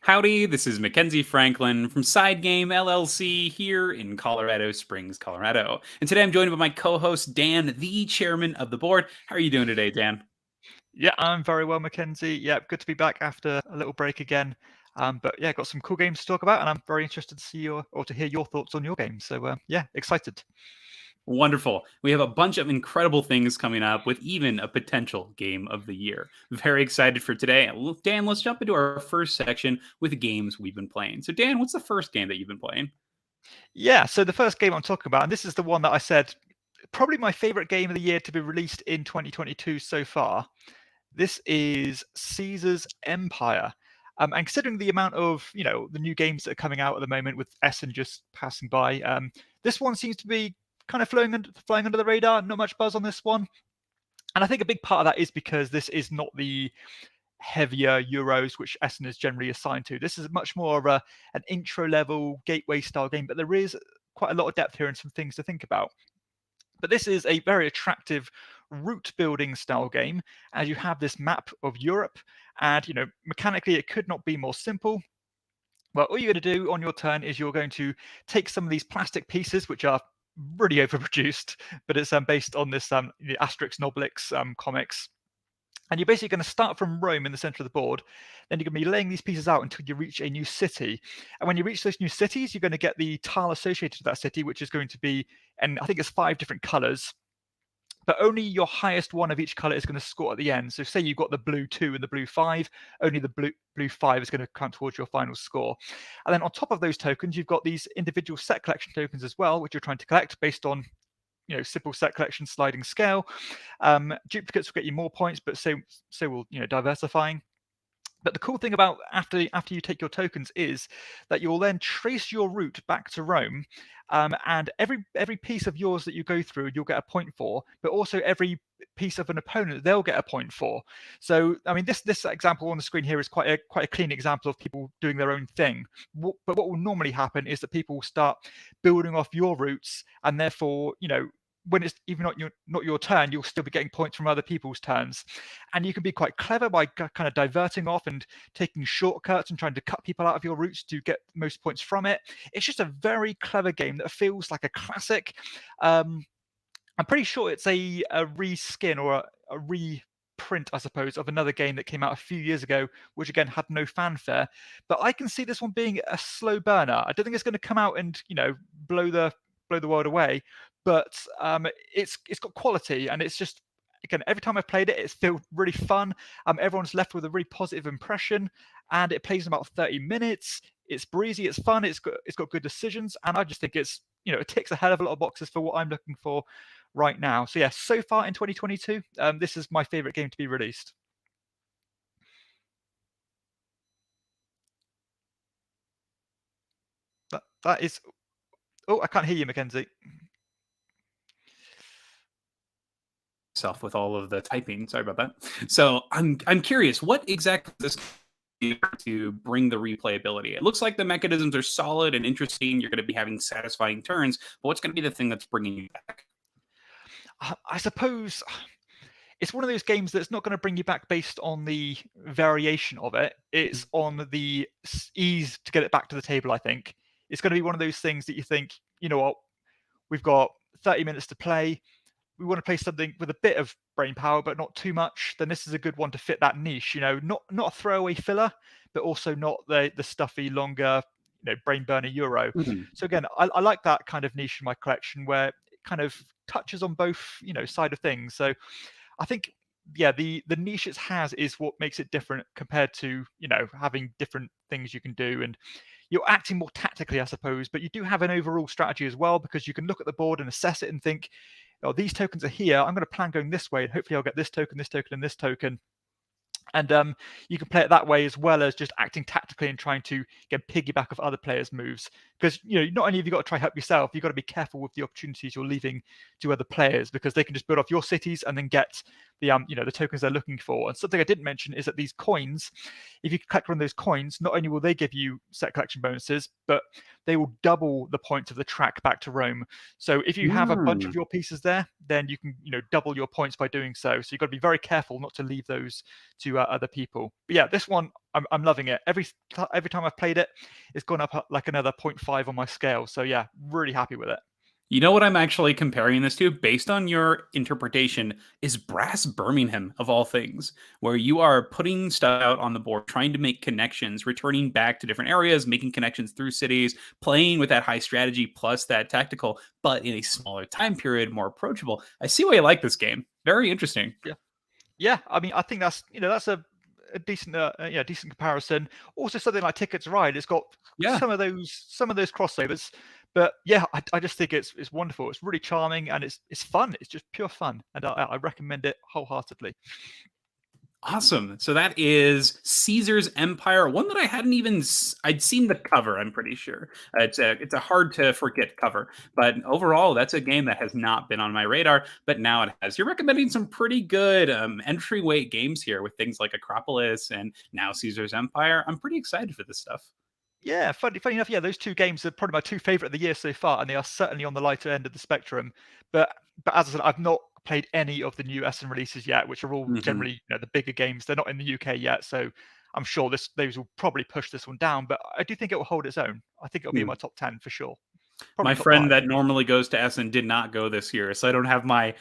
Howdy, this is Mackenzie Franklin from SideGame LLC here in Colorado Springs, Colorado. And today I'm joined by my co-host Dan, the chairman of the board. How are you doing today, Dan? Yeah, I'm very well, Mackenzie. Yeah, good to be back after a little break again. But yeah, got some cool games to talk about, and I'm very interested to see to hear your thoughts on your games. So yeah, excited. Wonderful. We have a bunch of incredible things coming up with even a potential game of the year. Very excited for today. Dan, let's jump into our first section with games we've been playing. So Dan, what's the first game that you've been playing? Yeah, so the first game I'm talking about, and this is the one that I said probably my favorite game of the year to be released in 2022 so far. This is Caesar's Empire. And considering the amount of, the new games that are coming out at the moment with Essen just passing by, this one seems to be kind of flying under the radar. Not much buzz on this one. And I think a big part of that is because this is not the heavier Euros which Essen is generally assigned to. This is much more of an intro level gateway style game, but there is quite a lot of depth here and some things to think about. But this is a very attractive route building style game, as you have this map of Europe, and mechanically it could not be more simple. Well, all you're going to do on your turn is you're going to take some of these plastic pieces, which are really overproduced, but it's based on this the Asterix and Obelix comics. And you're basically going to start from Rome in the center of the board. Then you're going to be laying these pieces out until you reach a new city. And when you reach those new cities, you're going to get the tile associated with that city, which is going to be, and I think it's 5 different colors. But only your highest one of each color is going to score at the end. So say you've got the blue 2 and the blue 5, only the blue 5 is going to count towards your final score. And then on top of those tokens, you've got these individual set collection tokens as well, which you're trying to collect based on simple set collection sliding scale. Duplicates will get you more points, but so will diversifying. But the cool thing about after you take your tokens is that you'll then trace your route back to Rome, and every piece of yours that you go through, you'll get a point for. But also every piece of an opponent, they'll get a point for. So I mean, this example on the screen here is quite a clean example of people doing their own thing. But what will normally happen is that people will start building off your routes, and therefore when it's even not your turn, you'll still be getting points from other people's turns. And you can be quite clever by kind of diverting off and taking shortcuts and trying to cut people out of your routes to get most points from it. It's just a very clever game that feels like a classic. I'm pretty sure it's a reskin or a reprint, I suppose, of another game that came out a few years ago, which again had no fanfare. But I can see this one being a slow burner. I don't think it's going to come out and blow the world away, but it's got quality, and it's just, again, every time I've played it, it's felt really fun. Everyone's left with a really positive impression, and it plays in about 30 minutes. It's breezy, it's fun, it's got good decisions, and I just think it's it ticks a hell of a lot of boxes for what I'm looking for right now. So yeah, so far in 2022, this is my favorite game to be released. That is. Oh, I can't hear you, Mackenzie. Self with all of the typing. Sorry about that. So I'm curious, what exactly does this to bring the replayability? It looks like the mechanisms are solid and interesting. You're going to be having satisfying turns, but what's going to be the thing that's bringing you back? I suppose it's one of those games that's not going to bring you back based on the variation of it. It's on the ease to get it back to the table, I think. It's going to be one of those things that you think, you know what, we've got 30 minutes to play. We want to play something with a bit of brain power, but not too much. Then this is a good one to fit that niche. Not a throwaway filler, but also not the stuffy, longer, brain burner Euro. Mm-hmm. So again, I like that kind of niche in my collection where it kind of touches on both, side of things. So I think, yeah, the niche it has is what makes it different compared to, having different things you can do. And you're acting more tactically, I suppose, but you do have an overall strategy as well, because you can look at the board and assess it and think, oh, these tokens are here. I'm going to plan going this way, and hopefully I'll get this token, and this token. And you can play it that way, as well as just acting tactically and trying to get piggyback of other players' moves. Because not only have you got to try help yourself, you've got to be careful with the opportunities you're leaving to other players, because they can just build off your cities and then get the the tokens they're looking for. And something I didn't mention is that these coins, if you collect one of those coins, not only will they give you set collection bonuses, but they will double the points of the track back to Rome. So if you have a bunch of your pieces there, then you can double your points by doing so. So you've got to be very careful not to leave those to other people. But yeah, this one I'm loving it. Every time I've played it, it's gone up like another 0.5 on my scale. So yeah, really happy with it. You know what I'm actually comparing this to, based on your interpretation, is Brass Birmingham, of all things, where you are putting stuff out on the board, trying to make connections, returning back to different areas, making connections through cities, playing with that high strategy plus that tactical, but in a smaller time period, more approachable. I see why you like this game. Very interesting. Yeah. I mean, I think that's a decent decent comparison. Also, something like Ticket to Ride, it's got some of those crossovers. But yeah, I just think it's wonderful. It's really charming and it's fun. It's just pure fun, and I recommend it wholeheartedly. Awesome. So that is Caesar's Empire, one that I hadn't even I'd seen the cover, I'm pretty sure. It's a hard to forget cover, but overall that's a game that has not been on my radar, but now it has. You're recommending some pretty good entryway games here with things like Acropolis and now Caesar's Empire. I'm pretty excited for this stuff. Yeah, funny enough, yeah, those two games are probably my two favorite of the year so far, and they are certainly on the lighter end of the spectrum. But as I said, I've not played any of the new Essen releases yet, which are all generally the bigger games. They're not in the UK yet, so I'm sure those will probably push this one down. But I do think it will hold its own. I think it'll be in my top 10 for sure. Probably my friend that normally goes to Essen did not go this year, so I don't have my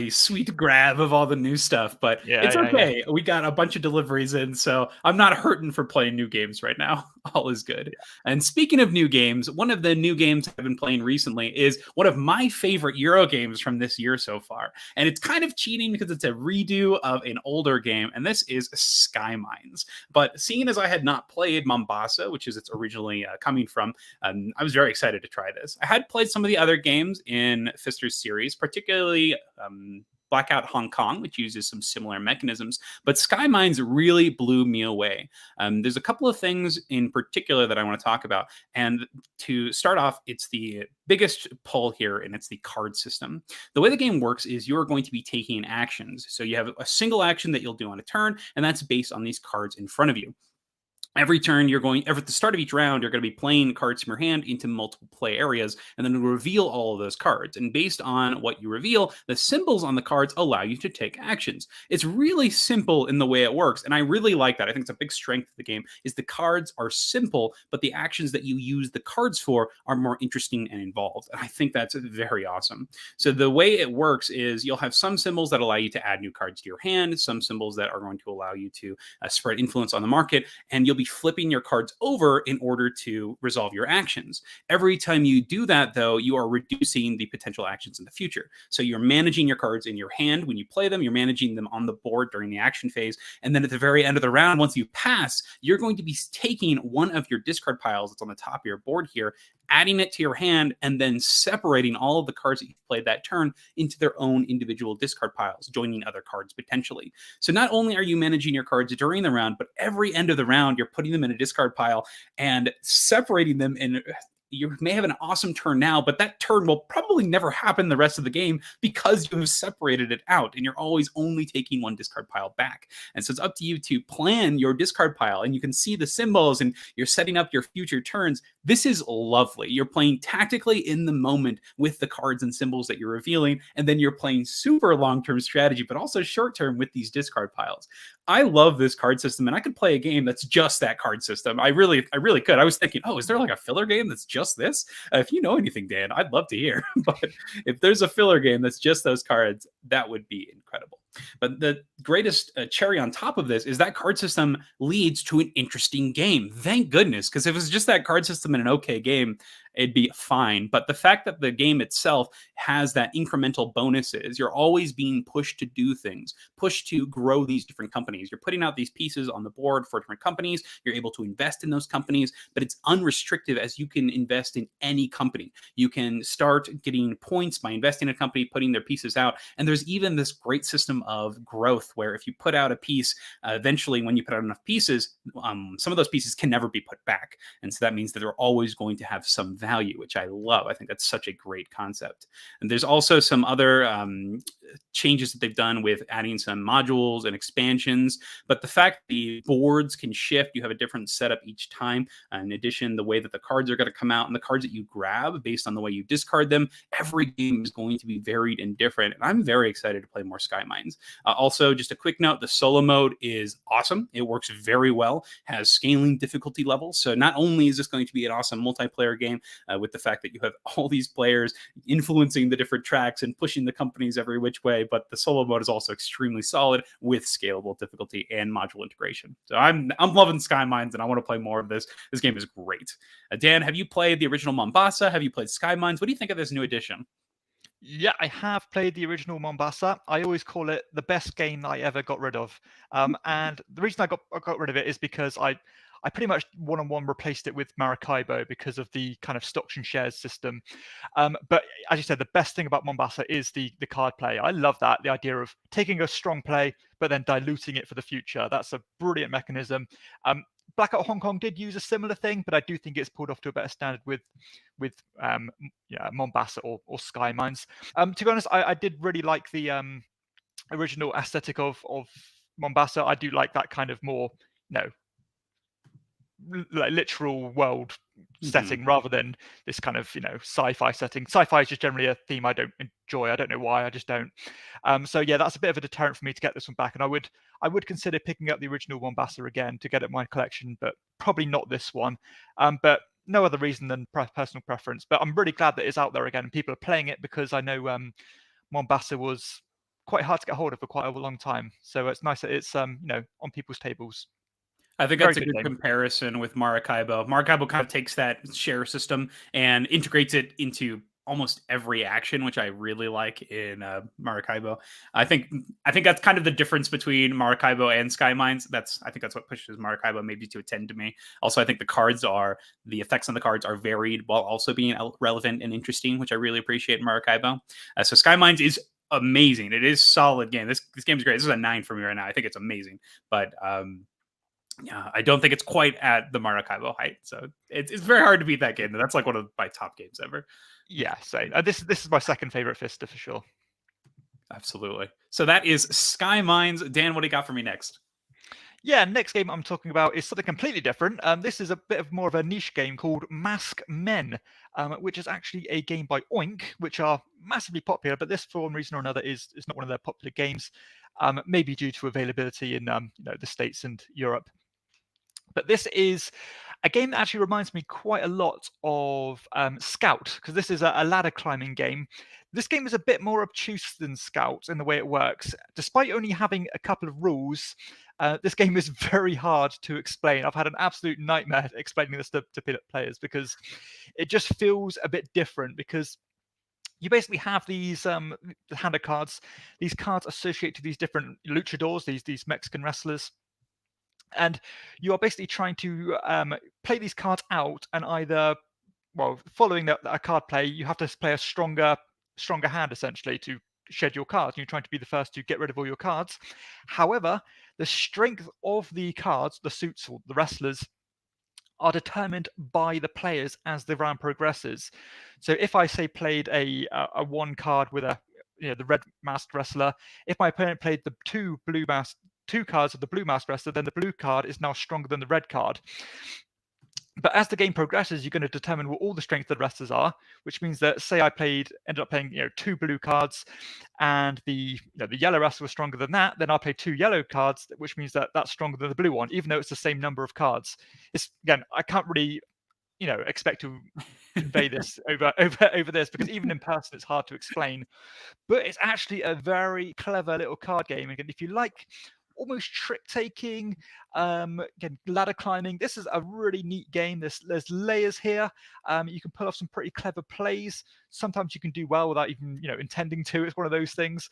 sweet grab of all the new stuff, but it's okay. We got a bunch of deliveries in, so I'm not hurting for playing new games right now. All is good. And speaking of new games, one of the new games I've been playing recently is one of my favorite Euro games from this year so far. And it's kind of cheating because it's a redo of an older game, and this is Skymines. But seeing as I had not played Mombasa, which is it's originally coming from, I was very excited to try this. I had played some of the other games in Pfister's series, particularly Blackout Hong Kong, which uses some similar mechanisms, but Skymines really blew me away. There's a couple of things in particular that I want to talk about. And to start off, it's the biggest pull here, and it's the card system. The way the game works is you're going to be taking actions. So you have a single action that you'll do on a turn, and that's based on these cards in front of you. Every turn, at the start of each round, you're going to be playing cards from your hand into multiple play areas, and then reveal all of those cards. And based on what you reveal, the symbols on the cards allow you to take actions. It's really simple in the way it works, and I really like that. I think it's a big strength of the game, is the cards are simple, but the actions that you use the cards for are more interesting and involved. And I think that's very awesome. So the way it works is you'll have some symbols that allow you to add new cards to your hand, some symbols that are going to allow you to spread influence on the market, and you'll be flipping your cards over in order to resolve your actions. Every time you do that, though, you are reducing the potential actions in the future. So you're managing your cards in your hand when you play them, you're managing them on the board during the action phase, and then at the very end of the round, once you pass, you're going to be taking one of your discard piles that's on the top of your board here, adding it to your hand, and then separating all of the cards that you've played that turn into their own individual discard piles, joining other cards potentially. So not only are you managing your cards during the round, but every end of the round, you're putting them in a discard pile and separating them in. You may have an awesome turn now, but that turn will probably never happen the rest of the game because you have separated it out and you're always only taking one discard pile back. And so it's up to you to plan your discard pile, and you can see the symbols and you're setting up your future turns. This is lovely. You're playing tactically in the moment with the cards and symbols that you're revealing, and then you're playing super long-term strategy, but also short-term with these discard piles. I love this card system, and I could play a game that's just that card system. I really could. I was thinking, oh, is there like a filler game that's just this? If you know anything, Dan, I'd love to hear. But if there's a filler game that's just those cards, that would be incredible. But the greatest cherry on top of this is that card system leads to an interesting game. Thank goodness, because if it was just that card system in an okay game, it'd be fine. But the fact that the game itself has that incremental bonuses, you're always being pushed to do things, pushed to grow these different companies. You're putting out these pieces on the board for different companies. You're able to invest in those companies, but it's unrestricted, as you can invest in any company. You can start getting points by investing in a company, putting their pieces out. And there's even this great system of growth where if you put out a piece, eventually when you put out enough pieces, some of those pieces can never be put back. And so that means that they're always going to have some value, which I love. I think that's such a great concept. And there's also some other changes that they've done with adding some modules and expansions. But the fact the boards can shift, you have a different setup each time. In addition, the way that the cards are going to come out and the cards that you grab based on the way you discard them, every game is going to be varied and different. And I'm very excited to play more Skymines. Also, just a quick note, the solo mode is awesome. It works very well, has scaling difficulty levels. So not only is this going to be an awesome multiplayer game with the fact that you have all these players influencing the different tracks and pushing the companies every which way, but the solo mode is also extremely solid with scalable difficulty and module integration. So I'm loving Skymines and I want to play more of this. This game is great. Dan, have you played the original Mombasa? Have you played Skymines? What do you think of this new edition? Yeah, I have played the original Mombasa. I always call it the best game I ever got rid of. And the reason I got rid of it is because I pretty much one-on-one replaced it with Maracaibo because of the kind of stocks and shares system. But as you said, the best thing about Mombasa is the card play. I love that, the idea of taking a strong play, but then diluting it for the future. That's a brilliant mechanism. Blackout Hong Kong did use a similar thing, but I do think it's pulled off to a better standard with Mombasa or Skymines. To be honest, I did really like the original aesthetic of Mombasa. I do like that kind of more, like literal world setting rather than this kind of sci-fi setting. Sci-fi is just generally a theme I don't enjoy. I don't know why, I just don't. So yeah, that's a bit of a deterrent for me to get this one back, and I would consider picking up the original Mombasa again to get it in my collection, but probably not this one. But no other reason than personal preference. But I'm really glad that it's out there again and people are playing it, because I know Mombasa was quite hard to get hold of for quite a long time. So it's nice that it's on people's tables. I think that's a good comparison with Maracaibo. Maracaibo kind of takes that share system and integrates it into almost every action, which I really like in Maracaibo. I think that's kind of the difference between Maracaibo and Skymines. I think that's what pushes Maracaibo maybe to a 10 to me. Also, I think the effects on the cards are varied while also being relevant and interesting, which I really appreciate in Maracaibo. So Skymines is amazing. It is a solid game. This game is great. This is a 9 for me right now. I think it's amazing, but yeah, I don't think it's quite at the Maracaibo height. So it's very hard to beat that game. That's like one of my top games ever. Yeah, same. This is my second favorite Fista for sure. Absolutely. So that is Skymines. Dan, what do you got for me next? Yeah, next game I'm talking about is something completely different. This is a bit of more of a niche game called MaskMen, which is actually a game by Oink, which are massively popular, but this, for one reason or another, is not one of their popular games, maybe due to availability in the States and Europe. But this is a game that actually reminds me quite a lot of Scout, because this is a ladder climbing game. This game is a bit more obtuse than Scout in the way it works. Despite only having a couple of rules, this game is very hard to explain. I've had an absolute nightmare explaining this to players, because it just feels a bit different, because you basically have these the hand of cards. These cards associate to these different luchadors, these Mexican wrestlers. And you are basically trying to play these cards out, and either, following a card play, you have to play a stronger hand essentially to shed your cards. And you're trying to be the first to get rid of all your cards. However, the strength of the cards, the suits or the wrestlers, are determined by the players as the round progresses. So if I say played a one card with the red masked wrestler, if my opponent played the two cards of the blue masked wrestler, then the blue card is now stronger than the red card. But as the game progresses, you're going to determine what all the strengths of the wrestlers are, which means that, say I ended up playing two blue cards, and the yellow wrestler was stronger than that, then I'll play two yellow cards, which means that that's stronger than the blue one, even though it's the same number of cards. Again, I can't really expect to convey this over this, because even in person it's hard to explain. But it's actually a very clever little card game. Again, if you like almost trick taking, again, ladder climbing, this is a really neat game. There's layers here. You can pull off some pretty clever plays. Sometimes you can do well without even intending to. It's one of those things.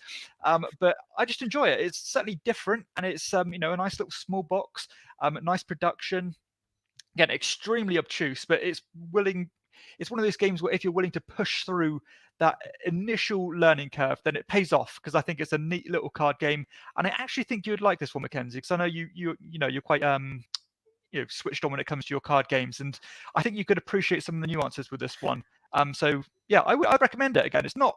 But I just enjoy it. It's certainly different, and it's a nice little small box, nice production. Again, extremely obtuse, but it's one of those games where if you're willing to push through that initial learning curve, then it pays off, because I think it's a neat little card game, and I actually think you would like this one, Mackenzie, because I know you're quite switched on when it comes to your card games, and I think you could appreciate some of the nuances with this one. So yeah, I'd recommend it. Again, it's not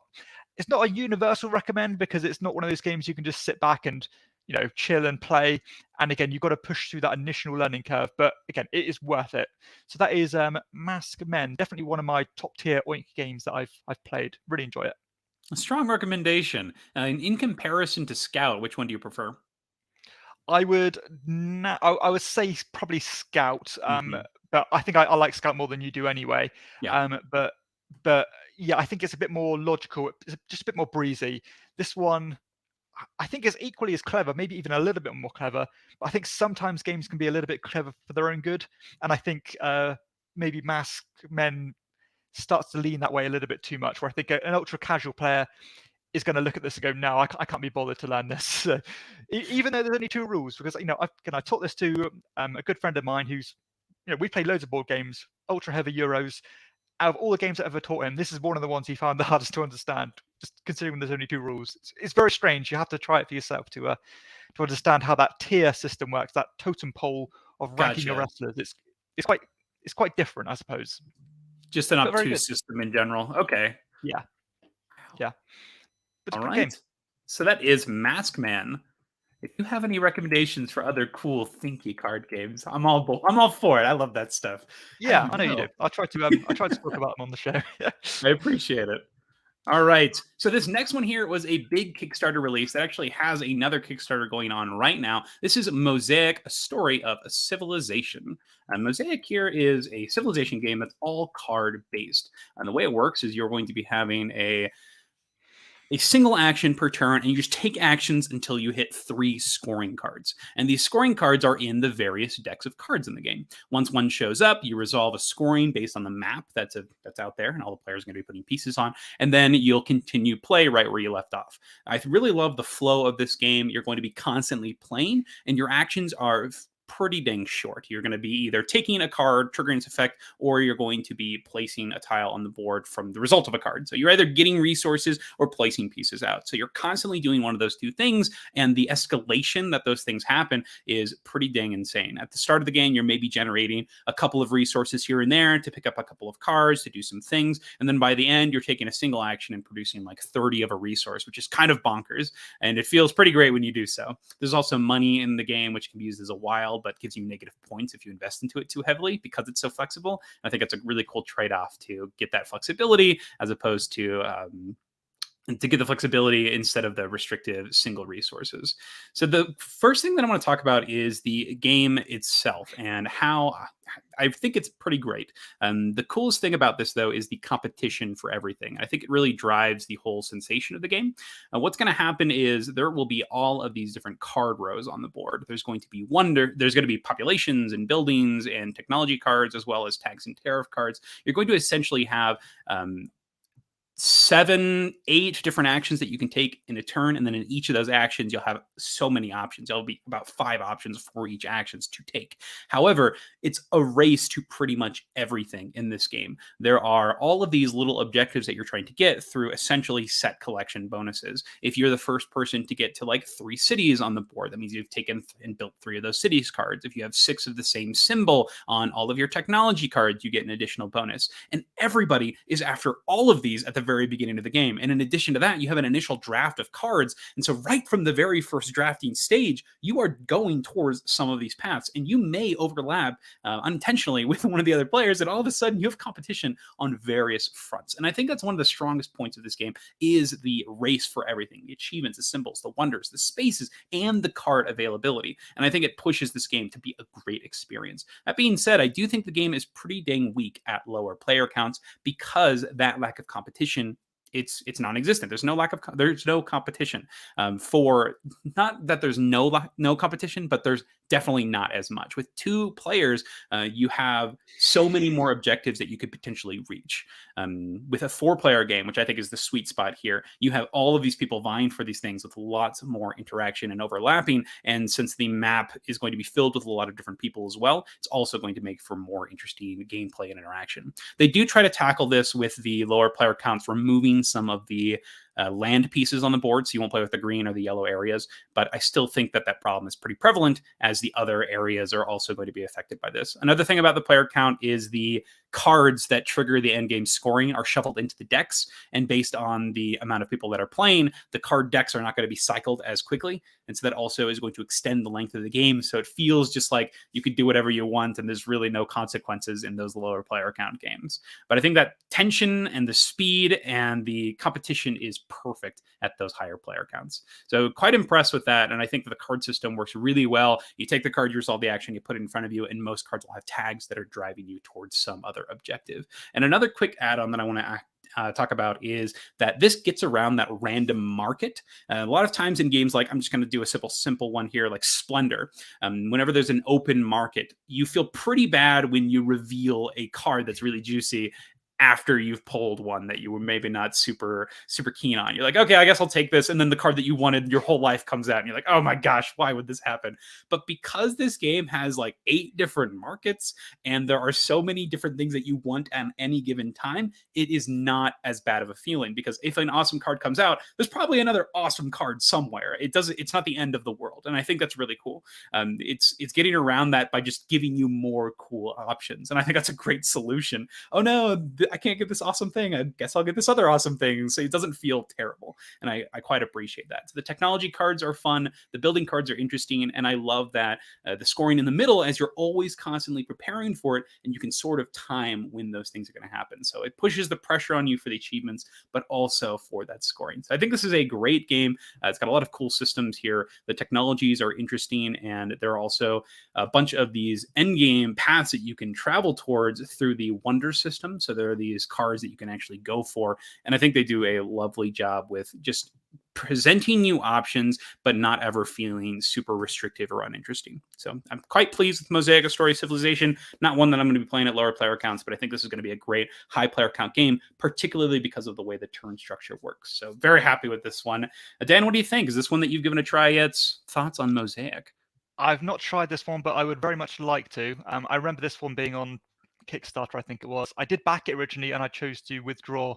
a universal recommend, because it's not one of those games you can just sit back and chill and play. And again, you've got to push through that initial learning curve. But again, it is worth it. So that is MaskMen, definitely one of my top tier Oink games that I've played. Really enjoy it. A strong recommendation. In comparison to Scout, which one do you prefer? I would say probably Scout, Mhm. but I think I like Scout more than you do anyway. Yeah. But yeah, I think it's a bit more logical. It's just a bit more breezy. This one, I think, is equally as clever, maybe even a little bit more clever. But I think sometimes games can be a little bit clever for their own good, and I think maybe MaskMen starts to lean that way a little bit too much. Where I think an ultra casual player is going to look at this and go, no, I can't be bothered to learn this, even though there's only 2 rules. Because I taught this to a good friend of mine who's, we play loads of board games, ultra heavy Euros. Out of all the games I ever taught him, this is one of the ones he found the hardest to understand, just considering there's only 2 rules. It's very strange. You have to try it for yourself to understand how that tier system works, that totem pole of ranking your Gotcha. wrestlers. It's quite different, I suppose, Just an but very obtuse good. system in general. Okay. Yeah, yeah. But it's All a good game. right. So that is MaskMen. If you have any recommendations for other cool thinky card games, I'm all for it. I love that stuff. Have Yeah, you I know you do. know? I tried to talk about them on the show. I appreciate it. All right. So this next one here was a big Kickstarter release that actually has another Kickstarter going on right now. This is Mosaic, a story of a civilization. Mosaic here is a civilization game that's all card based. And the way it works is you're going to be having a single action per turn, and you just take actions until you hit 3 scoring cards. And these scoring cards are in the various decks of cards in the game. Once one shows up, you resolve a scoring based on the map that's out there, and all the players are going to be putting pieces on, and then you'll continue play right where you left off. I really love the flow of this game. You're going to be constantly playing, and your actions are pretty dang short. You're going to be either taking a card, triggering its effect, or you're going to be placing a tile on the board from the result of a card. So you're either getting resources or placing pieces out. So you're constantly doing one of those 2 things, and the escalation that those things happen is pretty dang insane. At the start of the game, you're maybe generating a couple of resources here and there to pick up a couple of cards, to do some things, and then by the end, you're taking a single action and producing like 30 of a resource, which is kind of bonkers, and it feels pretty great when you do so. There's also money in the game, which can be used as a wild, but gives you negative points if you invest into it too heavily because it's so flexible. I think it's a really cool trade-off to get that flexibility as opposed to get the flexibility instead of the restrictive single resources. So the first thing that I want to talk about is the game itself and how I think it's pretty great. The coolest thing about this, though, is the competition for everything. I think it really drives the whole sensation of the game. What's going to happen is there will be all of these different card rows on the board. There's going to be there's going to be populations and buildings and technology cards, as well as tax and tariff cards. You're going to essentially have 7, 8 different actions that you can take in a turn, and then in each of those actions you'll have so many options. There'll be about 5 options for each actions to take. However, it's a race to pretty much everything in this game. There are all of these little objectives that you're trying to get through essentially set collection bonuses. If you're the first person to get to like 3 cities on the board, that means you've taken and built 3 of those cities cards. If you have 6 of the same symbol on all of your technology cards, you get an additional bonus. And everybody is after all of these at the very beginning of the game. And in addition to that, you have an initial draft of cards. And so right from the very first drafting stage, you are going towards some of these paths, and you may overlap unintentionally with one of the other players, and all of a sudden you have competition on various fronts. And I think that's one of the strongest points of this game is the race for everything, the achievements, the symbols, the wonders, the spaces, and the card availability. And I think it pushes this game to be a great experience. That being said, I do think the game is pretty dang weak at lower player counts because that lack of competition, it's non-existent. There's no competition for, not that there's no competition, but there's definitely not as much. With 2 players, you have so many more objectives that you could potentially reach. With a 4-player game, which I think is the sweet spot here, you have all of these people vying for these things with lots more interaction and overlapping. And since the map is going to be filled with a lot of different people as well, it's also going to make for more interesting gameplay and interaction. They do try to tackle this with the lower player counts, removing some of the land pieces on the board, so you won't play with the green or the yellow areas. But I still think that that problem is pretty prevalent, as the other areas are also going to be affected by this. Another thing about the player count is the cards that trigger the end game scoring are shuffled into the decks, and based on the amount of people that are playing, the card decks are not going to be cycled as quickly, and so that also is going to extend the length of the game. So it feels just like you could do whatever you want, and there's really no consequences in those lower player count games. But I think that tension and the speed and the competition is perfect at those higher player counts. So quite impressed with that, and I think that the card system works really well. You take the card, you resolve the action, you put it in front of you, and most cards will have tags that are driving you towards some other objective. And another quick add-on that I want to talk about is that this gets around that random market. A lot of times in games, like I'm just going to do a simple one here, like Splendor. Whenever there's an open market, you feel pretty bad when you reveal a card that's really juicy after you've pulled one that you were maybe not super keen on. You're like, okay, I guess I'll take this. And then the card that you wanted your whole life comes out and you're like, oh my gosh, why would this happen? But because this game has like 8 different markets and there are so many different things that you want at any given time, it is not as bad of a feeling, because if an awesome card comes out, there's probably another awesome card somewhere. It's not the end of the world. And I think that's really cool. It's getting around that by just giving you more cool options. And I think that's a great solution. Oh no, I can't get this awesome thing. I guess I'll get this other awesome thing. So it doesn't feel terrible. And I quite appreciate that. So the technology cards are fun. The building cards are interesting. And I love that the scoring in the middle, as you're always constantly preparing for it, and you can sort of time when those things are going to happen. So it pushes the pressure on you for the achievements, but also for that scoring. So I think this is a great game. It's got a lot of cool systems here. The technologies are interesting. And there are also a bunch of these end game paths that you can travel towards through the Wonder system. So there are these cards that you can actually go for. And I think they do a lovely job with just presenting you options, but not ever feeling super restrictive or uninteresting. So I'm quite pleased with Mosaic: A Story of Civilization. Not one that I'm going to be playing at lower player counts, but I think this is going to be a great high player count game, particularly because of the way the turn structure works. So very happy with this one. Dan, what do you think? Is this one that you've given a try yet? Thoughts on Mosaic? I've not tried this one, but I would very much like to. I remember this one being on Kickstarter, I think it was. I did back it originally, and I chose to withdraw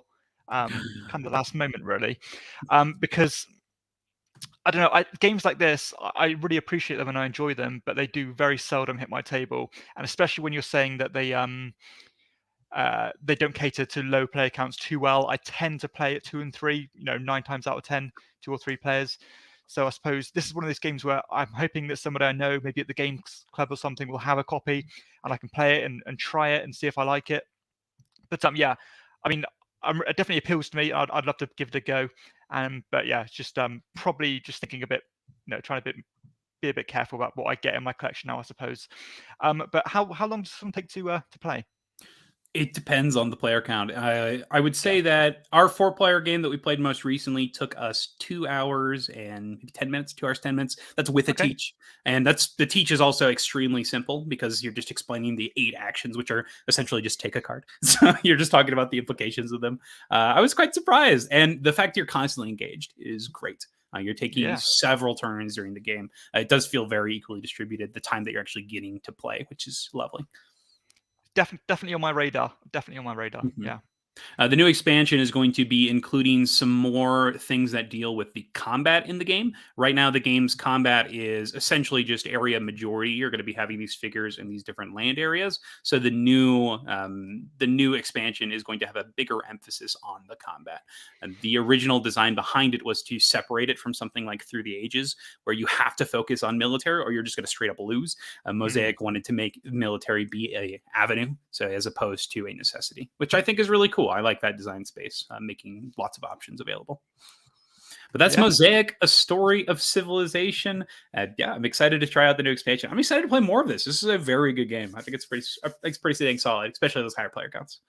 kind of the last moment, really, because I don't know. Games like this, I really appreciate them and I enjoy them, but they do very seldom hit my table. And especially when you're saying that they don't cater to low player counts too well. I tend to play at 2 and 3, 9 times out of 10, 2 or 3 players. So I suppose this is one of those games where I'm hoping that somebody I know, maybe at the Games Club or something, will have a copy and I can play it and try it and see if I like it. But yeah, I mean, it definitely appeals to me. I'd love to give it a go. But yeah, it's just probably just thinking a bit, trying to be a bit careful about what I get in my collection now, I suppose. But how long does someone take to play? It depends on the player count. I would say that our 4-player game that we played most recently took us 2 hours and maybe 10 minutes, 2 hours, 10 minutes. That's with a teach. And the teach is also extremely simple because you're just explaining the 8 actions, which are essentially just take a card. So you're just talking about the implications of them. I was quite surprised. And the fact you're constantly engaged is great. You're taking several turns during the game. It does feel very equally distributed, the time that you're actually getting to play, which is lovely. Definitely on my radar. Mm-hmm. Yeah. The new expansion is going to be including some more things that deal with the combat in the game. Right now, the game's combat is essentially just area majority. You're going to be having these figures in these different land areas. So the new expansion is going to have a bigger emphasis on the combat. And the original design behind it was to separate it from something like Through the Ages, where you have to focus on military or you're just going to straight up lose. Mosaic wanted to make military be an avenue, so as opposed to a necessity, which I think is really cool. I like that design space, making lots of options available. But that's Mosaic: A Story of Civilization. Yeah, I'm excited to try out the new expansion. I'm excited to play more of this. This is a very good game. I think it's pretty dang solid, especially those higher player counts.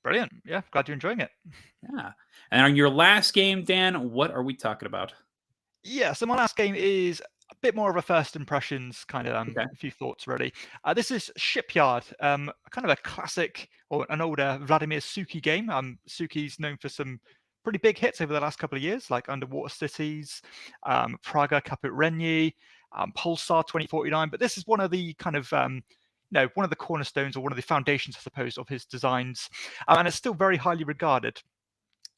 Brilliant. Yeah, glad you're enjoying it. Yeah. And on your last game, Dan, what are we talking about? Yeah, so my last game is a bit more of a first impressions kind of a few thoughts really. This is Shipyard, kind of a classic or an older Vladimir Suki game. Suki's known for some pretty big hits over the last couple of years, like Underwater Cities, Praga Cup at Renyi, Pulsar 2049. But this is one of the kind of one of the cornerstones or one of the foundations, I suppose, of his designs, and it's still very highly regarded.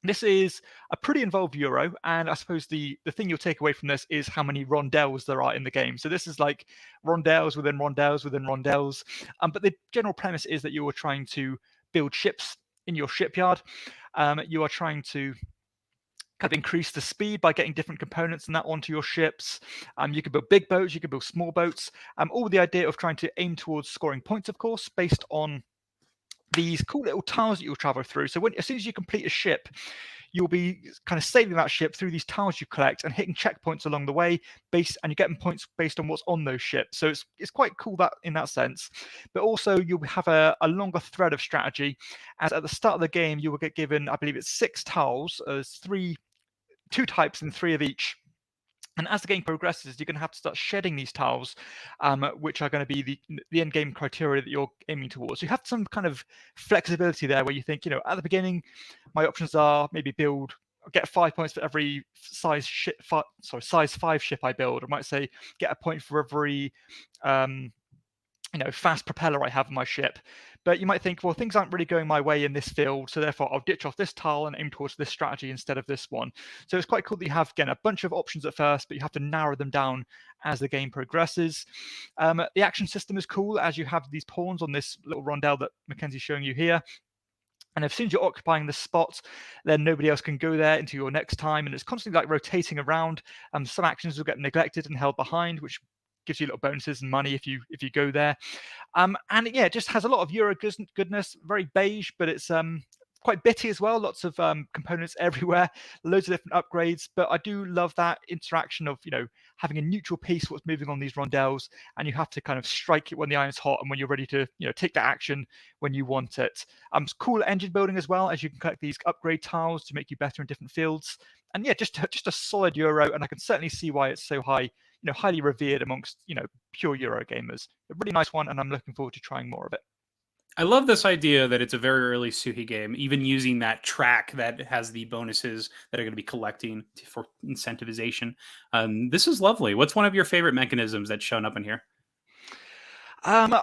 This is a pretty involved Euro, and I suppose the thing you'll take away from this is how many rondelles there are in the game. So this is like rondelles within rondelles within rondelles. But the general premise is that you are trying to build ships in your shipyard. You are trying to kind of increase the speed by getting different components and that onto your ships. You can build big boats, you can build small boats. All the idea of trying to aim towards scoring points, of course, based on these cool little tiles that you'll travel through. So as soon as you complete a ship, you'll be kind of sailing that ship through these tiles you collect and hitting checkpoints along the way, and you're getting points based on what's on those ships. So it's quite cool that in that sense. But also you'll have a longer thread of strategy, as at the start of the game you will get given, I believe it's 6 tiles, 2 types and 3 of each. And as the game progresses, you're going to have to start shedding these tiles, which are going to be the end game criteria that you're aiming towards. So you have some kind of flexibility there, where you think, at the beginning, my options are maybe get 5 points for every size 5 ship I build. I might say get a point for every fast propeller I have on my ship. But you might think, well, things aren't really going my way in this field, so therefore I'll ditch off this tile and aim towards this strategy instead of this one. So it's quite cool that you have, again, a bunch of options at first, but you have to narrow them down as the game progresses. The action system is cool, as you have these pawns on this little rondelle that Mackenzie's showing you here. And as soon as you're occupying the spot, then nobody else can go there until your next time. And it's constantly like rotating around. Some actions will get neglected and held behind, which gives you little bonuses and money if you go there. And yeah, it just has a lot of Euro goodness, very beige, but it's quite bitty as well. Lots of components everywhere, loads of different upgrades. But I do love that interaction of, having a neutral piece, what's moving on these rondelles, and you have to kind of strike it when the iron's hot and when you're ready to, take that action when you want it. It's cool engine building as well, as you can collect these upgrade tiles to make you better in different fields. And yeah, just a solid Euro, and I can certainly see why it's so highly revered amongst, pure Euro gamers. A really nice one, and I'm looking forward to trying more of it. I love this idea that it's a very early Suhi game, even using that track that has the bonuses that are going to be collecting for incentivization. This is lovely. What's one of your favorite mechanisms that's shown up in here? To be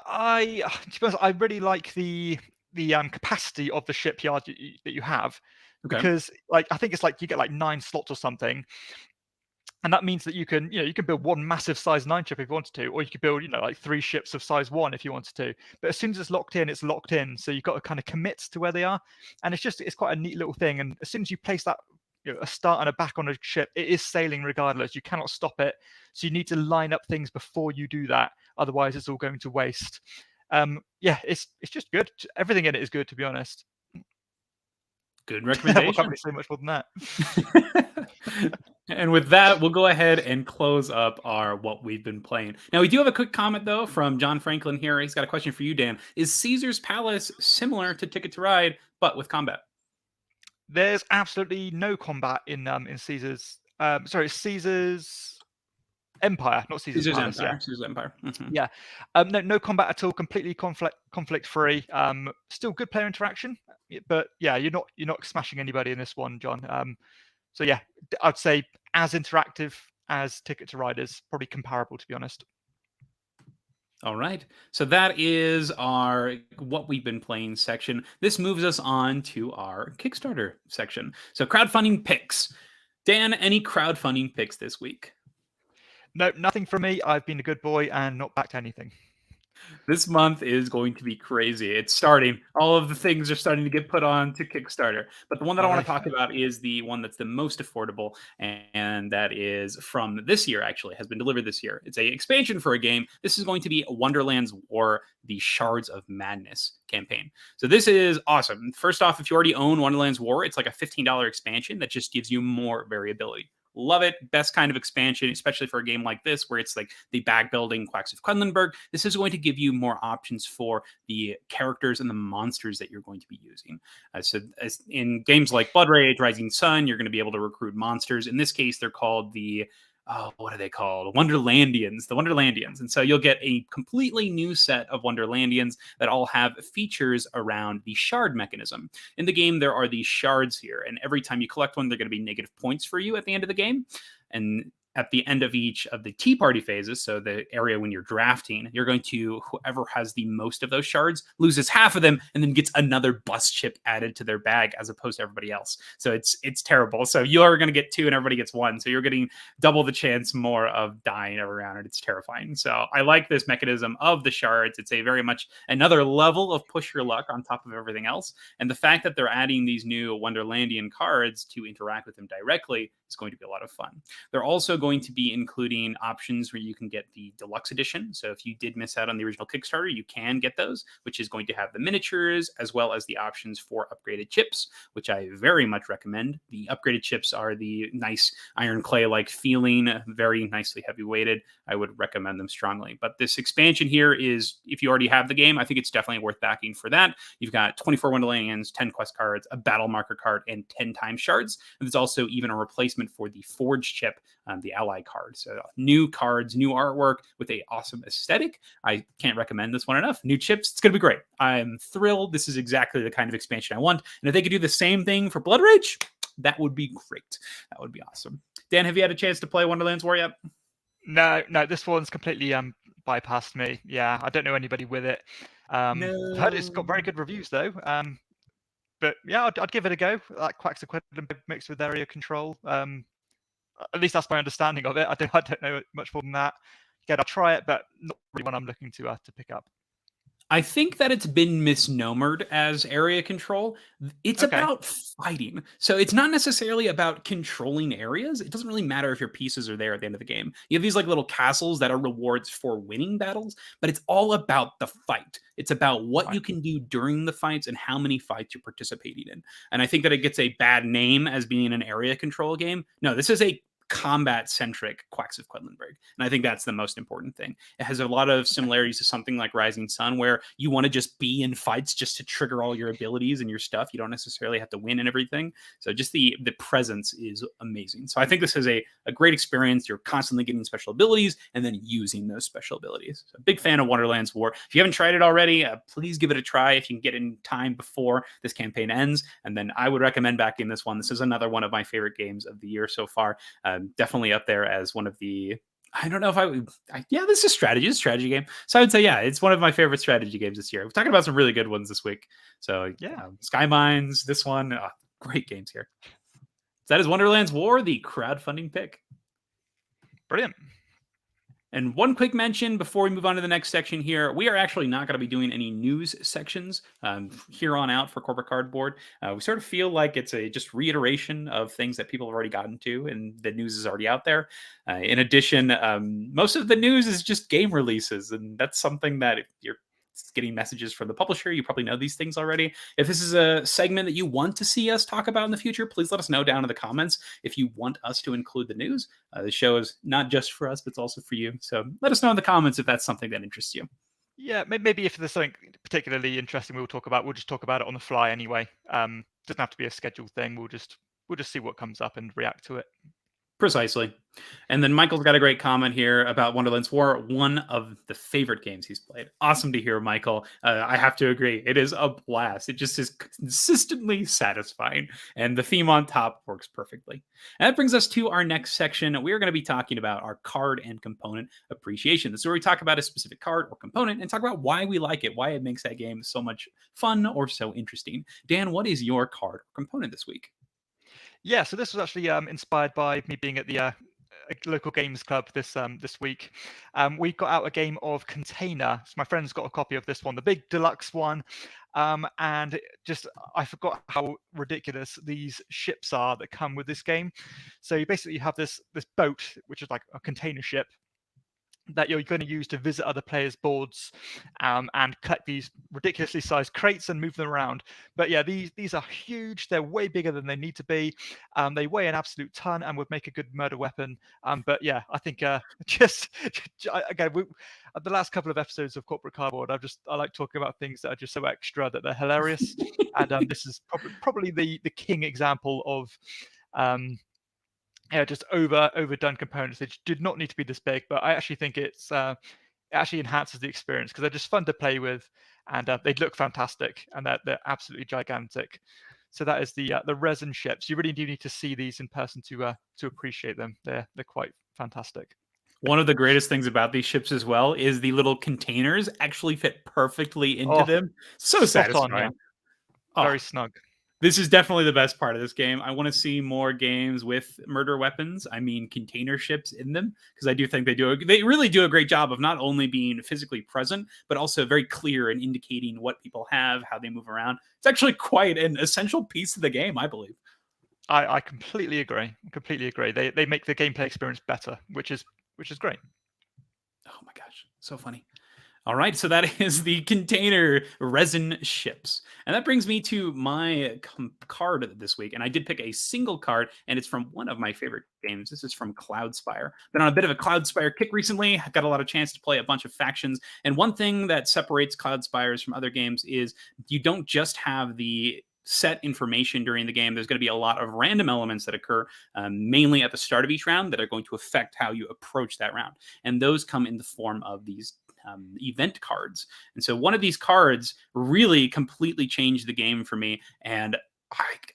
honest, I really like the capacity of the shipyard that you have, because I think it's like you get like 9 slots or something. And that means that you can build one massive size 9 ship if you wanted to, or you could build, like 3 ships of size 1 if you wanted to. But as soon as it's locked in, it's locked in. So you've got to kind of commit to where they are. And it's quite a neat little thing. And as soon as you place that, a start and a back on a ship, it is sailing regardless. You cannot stop it. So you need to line up things before you do that. Otherwise, it's all going to waste. It's just good. Everything in it is good, to be honest. Good recommendation. I can't really say much more than that. And with that, we'll go ahead and close up our what we've been playing. Now, we do have a quick comment, though, from John Franklin here. He's got a question for you, Dan. Is Caesar's Palace similar to Ticket to Ride, but with combat? There's absolutely no combat in Caesar's. Caesar's Empire, not Caesar's Palace. Empire. Yeah. Caesar's Empire. Mm-hmm. Yeah. No combat at all. Completely conflict free. Still good player interaction, but yeah, you're not smashing anybody in this one, John. So yeah, I'd say as interactive as Ticket to Ride is, probably comparable, to be honest. All right. So that is our what we've been playing section. This moves us on to our Kickstarter section. So crowdfunding picks. Dan, any crowdfunding picks this week? No, nothing from me. I've been a good boy and not backed anything. This month is going to be crazy. It's starting. All of the things are starting to get put on to Kickstarter. But the one that I want to talk about is the one that's the most affordable, and that is from this year, actually, has been delivered this year. It's an expansion for a game. This is going to be Wonderland's War, the Shards of Madness campaign. So this is awesome. First off, if you already own Wonderland's War, it's like a $15 expansion that just gives you more variability. Love it. Best kind of expansion, especially for a game like this, where it's like the bag building Quacks of Quedlinburg. This is going to give you more options for the characters and the monsters that you're going to be using. So as in games like Blood Rage, Rising Sun, you're going to be able to recruit monsters. In this case, they're called the what are they called? Wonderlandians, the Wonderlandians. And so you'll get a completely new set of Wonderlandians that all have features around the shard mechanism. In the game, there are these shards here, and every time you collect one, they're going to be negative points for you at the end of the game. And at the end of each of the tea party phases, so the area when you're drafting, you're going to, whoever has the most of those shards loses half of them and then gets another bust chip added to their bag as opposed to everybody else. So it's terrible. So you're going to get 2 and everybody gets 1. So you're getting double the chance more of dying every round, and it's terrifying. So I like this mechanism of the shards. It's a very much another level of push your luck on top of everything else. And the fact that they're adding these new Wonderlandian cards to interact with them directly is going to be a lot of fun. They're also going to be including options where you can get the deluxe edition. So if you did miss out on the original Kickstarter, you can get those, which is going to have the miniatures as well as the options for upgraded chips, which I very much recommend. The upgraded chips are the nice iron clay like feeling, very nicely heavy weighted. I would recommend them strongly. But this expansion here is, if you already have the game, I think it's definitely worth backing for that. You've got 24 Wonderlands, 10 quest cards, a battle marker card, and 10 time shards. And there's also even a replacement for the Forge chip, the ally card. So new cards, new artwork with a awesome aesthetic. I can't recommend this one enough. New chips, it's going to be great. I'm thrilled. This is exactly the kind of expansion I want. And if they could do the same thing for Blood Rage, that would be great. That would be awesome. Dan, have you had a chance to play Wonderland's War yet? No, this one's completely bypassed me. Yeah, I don't know anybody with it. No. I've heard it's got very good reviews though. But yeah, I'd give it a go. Like Quacks Equipment mixed with area control. At least that's my understanding of it. I don't know much more than that. Again, I'll try it, but not really one I'm looking to pick up. I think that it's been misnomered as area control. It's Okay. about fighting. So it's not necessarily about controlling areas. It doesn't really matter if your pieces are there at the end of the game. You have these like little castles that are rewards for winning battles, but it's all about the fight. It's about what Right. you can do during the fights and how many fights you're participating in. And I think that it gets a bad name as being an area control game. No, this is a combat-centric Quacks of Quedlinburg. And I think that's the most important thing. It has a lot of similarities to something like Rising Sun, where you want to just be in fights just to trigger all your abilities and your stuff. You don't necessarily have to win and everything. So just the presence is amazing. So I think this is a great experience. You're constantly getting special abilities and then using those special abilities. So big fan of Wonderland's War. If you haven't tried it already, please give it a try if you can get in time before this campaign ends. And then I would recommend backing this one. This is another one of my favorite games of the year so far. Definitely up there as one of the, I don't know if yeah, this is strategy. It's a strategy game. So I would say, yeah, it's one of my favorite strategy games this year. We're talking about some really good ones this week. So Yeah. Skymines, this one, great games here. So that is Wonderland's War, the crowdfunding pick. Brilliant. And one quick mention before we move on to the next section here, we are actually not going to be doing any news sections here on out for Corporate Cardboard. We sort of feel like it's a just reiteration of things that people have already gotten to, and the news is already out there. In addition, most of the news is just game releases, and that's something that if you're getting messages from the publisher, you probably know these things already. If this is a segment that you want to see us talk about in the future, please let us know down in the comments if you want us to include the news. The show is not just for us, but it's also for you. So let us know in the comments if that's something that interests you. Yeah, maybe if there's something particularly interesting we'll talk about, we'll just talk about it on the fly anyway. Doesn't have to be a scheduled thing. We'll just see what comes up and react to it. Precisely. And then Michael's got a great comment here about Wonderland's War, one of the favorite games he's played. Awesome to hear, Michael. I have to agree. It is a blast. It just is consistently satisfying. And the theme on top works perfectly. And that brings us to our next section. We are going to be talking about our card and component appreciation. This is where we talk about a specific card or component and talk about why we like it, why it makes that game so much fun or so interesting. Dan, what is your card or component this week? Yeah, so this was actually inspired by me being at the local games club this week. We got out a game of Container. So my friend's got a copy of this one, the big deluxe one. And just I forgot how ridiculous these ships are that come with this game. So you basically have this boat, which is like a container ship, that you're going to use to visit other players' boards and collect these ridiculously sized crates and move them around. But yeah, these are huge. They're way bigger than they need to be. They weigh an absolute ton and would make a good murder weapon. But yeah, I think again, the last couple of episodes of Corporate Cardboard, I like talking about things that are just so extra that they're hilarious. And this is probably the king example of just overdone components. They did not need to be this big, but I actually think it actually enhances the experience because they're just fun to play with, and they look fantastic, and they're absolutely gigantic. So that is the Resin ships. You really do need to see these in person to appreciate them. They're quite fantastic. One of the greatest things about these ships as well is the little containers actually fit perfectly into Oh, them. So spot on, yeah. satisfying. Oh, Very snug. this is definitely the best part of this game. I want to see more games with murder weapons. I mean, container ships in them, because I do think they really do a great job of not only being physically present, but also very clear in indicating what people have, how they move around. It's actually quite an essential piece of the game, I believe. I completely agree. Completely agree. They make the gameplay experience better, which is great. Oh my gosh, so funny. All right, so that is the container resin ships. And that brings me to my card this week. And I did pick a single card, and it's from one of my favorite games. This is from Cloudspire. Been on a bit of a Cloudspire kick recently. I've got a lot of chance to play a bunch of factions. And one thing that separates Cloudspires from other games is you don't just have the set information during the game. There's going to be a lot of random elements that occur, mainly at the start of each round, that are going to affect how you approach that round. And those come in the form of these event cards. And so one of these cards really completely changed the game for me, and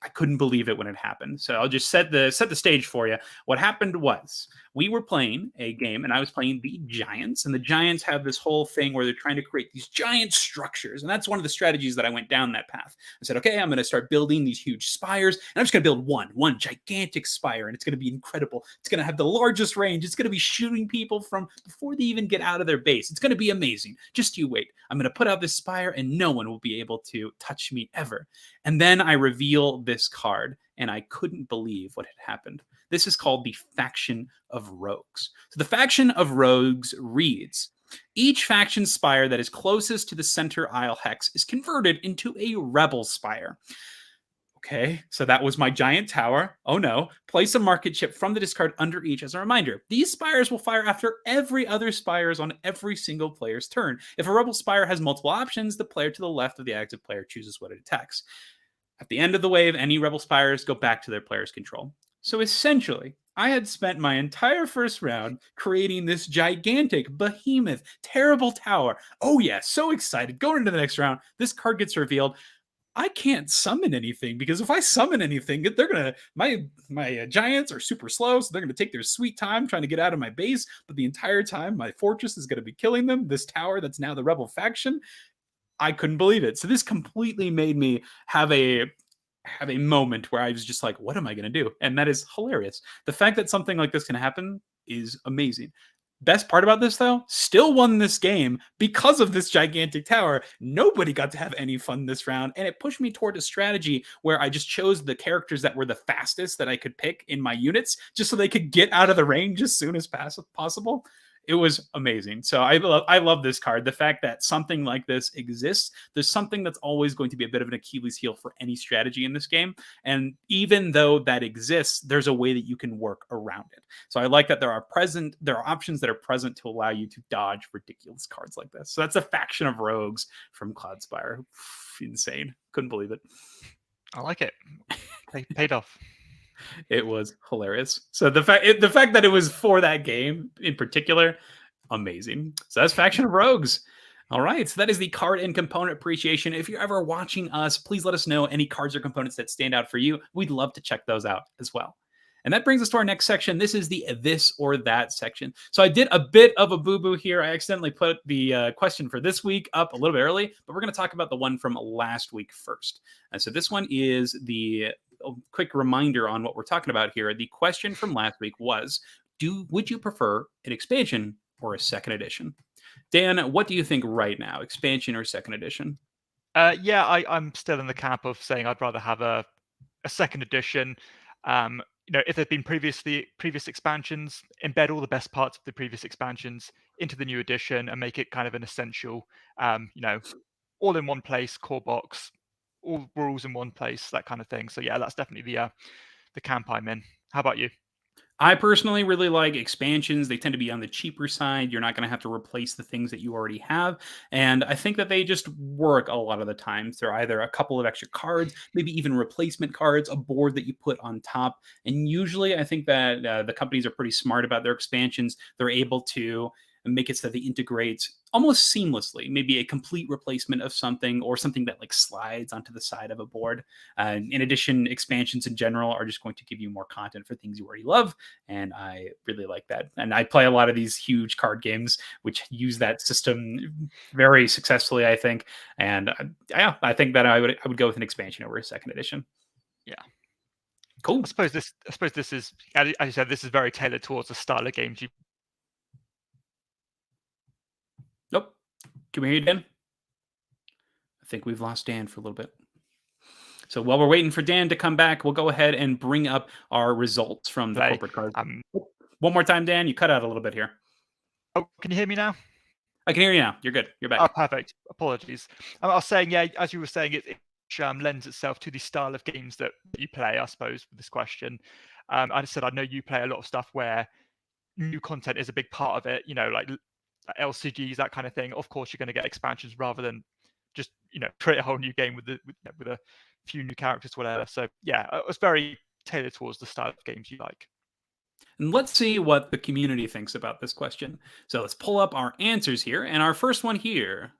I couldn't believe it when it happened. So I'll just set the stage for you. What happened was we were playing a game, and I was playing the Giants, and the Giants have this whole thing where they're trying to create these giant structures, and that's one of the strategies that I went down that path. I said, okay, I'm going to start building these huge spires, and I'm just going to build one gigantic spire, and it's going to be incredible. It's going to have the largest range. It's going to be shooting people from before they even get out of their base. It's going to be amazing. Just you wait. I'm going to put out this spire, and no one will be able to touch me ever. And then I reveal this card, and I couldn't believe what had happened. This is called the Faction of Rogues. So the Faction of Rogues reads, each faction spire that is closest to the center Isle hex is converted into a rebel spire. Okay, so that was my giant tower. Oh no. Place a market chip from the discard under each as a reminder. These spires will fire after every other spires on every single player's turn. If a rebel spire has multiple options, the player to the left of the active player chooses what it attacks. At the end of the wave, any rebel spires go back to their player's control. So essentially, I had spent my entire first round creating this gigantic, behemoth, terrible tower. Oh yeah, so excited. Going into the next round, this card gets revealed. I can't summon anything, because if I summon anything, they're gonna my giants are super slow, so they're gonna take their sweet time trying to get out of my base. But the entire time, my fortress is gonna be killing them. This tower that's now the rebel faction. I couldn't believe it. So this completely made me have a moment where I was just like, what am I going to do? And that is hilarious. The fact that something like this can happen is amazing. Best part about this, though, still won this game because of this gigantic tower. Nobody got to have any fun this round, and it pushed me toward a strategy where I just chose the characters that were the fastest that I could pick in my units, just so they could get out of the range as soon as possible. It was amazing. So I love this card. The fact that something like this exists, there's something that's always going to be a bit of an Achilles heel for any strategy in this game. And even though that exists, there's a way that you can work around it. So I like that there are options that are present to allow you to dodge ridiculous cards like this. So that's a Faction of Rogues from Cloudspire. Insane. Couldn't believe it. I like it. Paid off. It was hilarious. So the fact that it was for that game in particular, amazing. So that's Faction of Rogues. All right, so that is the card and component appreciation. If you're ever watching us, please let us know any cards or components that stand out for you. We'd love to check those out as well. And that brings us to our next section. This is the this or that section. So I did a bit of a boo-boo here. I accidentally put the question for this week up a little bit early, but we're going to talk about the one from last week first. And so this one is a quick reminder on what we're talking about here. The question from last week was, would you prefer an expansion or a second edition? Dan, what do you think right now, expansion or second edition? Yeah, I'm still in the camp of saying I'd rather have a second edition. If there've been previous expansions, embed all the best parts of the previous expansions into the new edition and make it kind of an essential, all in one place, core box, all rules in one place, that kind of thing. So yeah, that's definitely the camp I'm in. How about you? I personally really like expansions. They tend to be on the cheaper side. You're not going to have to replace the things that you already have. And I think that they just work a lot of the times. They're either a couple of extra cards, maybe even replacement cards, a board that you put on top. And usually I think that the companies are pretty smart about their expansions. They're able to and make it so that they integrate almost seamlessly, maybe a complete replacement of something or something that like slides onto the side of a board. In addition, expansions in general are just going to give you more content for things you already love, and I really like that. And I play a lot of these huge card games which use that system very successfully, I think. And yeah, I think that I would go with an expansion over a second edition. Yeah. Cool. I suppose this is, as you said, this is very tailored towards the style of games you. Nope. Can we hear you, Dan? I think we've lost Dan for a little bit. So while we're waiting for Dan to come back, we'll go ahead and bring up our results from the corporate cards. One more time, Dan. You cut out a little bit here. Oh, can you hear me now? I can hear you now. You're good. You're back. Oh, perfect. Apologies. I was saying, yeah, as you were saying, it lends itself to the style of games that you play, I suppose, with this question. I said, I know you play a lot of stuff where new content is a big part of it, you know, like LCGs, that kind of thing. Of course, you're going to get expansions rather than just, you know, create a whole new game with a few new characters, whatever. So, yeah, it was very tailored towards the style of games you like. And let's see what the community thinks about this question. So let's pull up our answers here. And our first one here.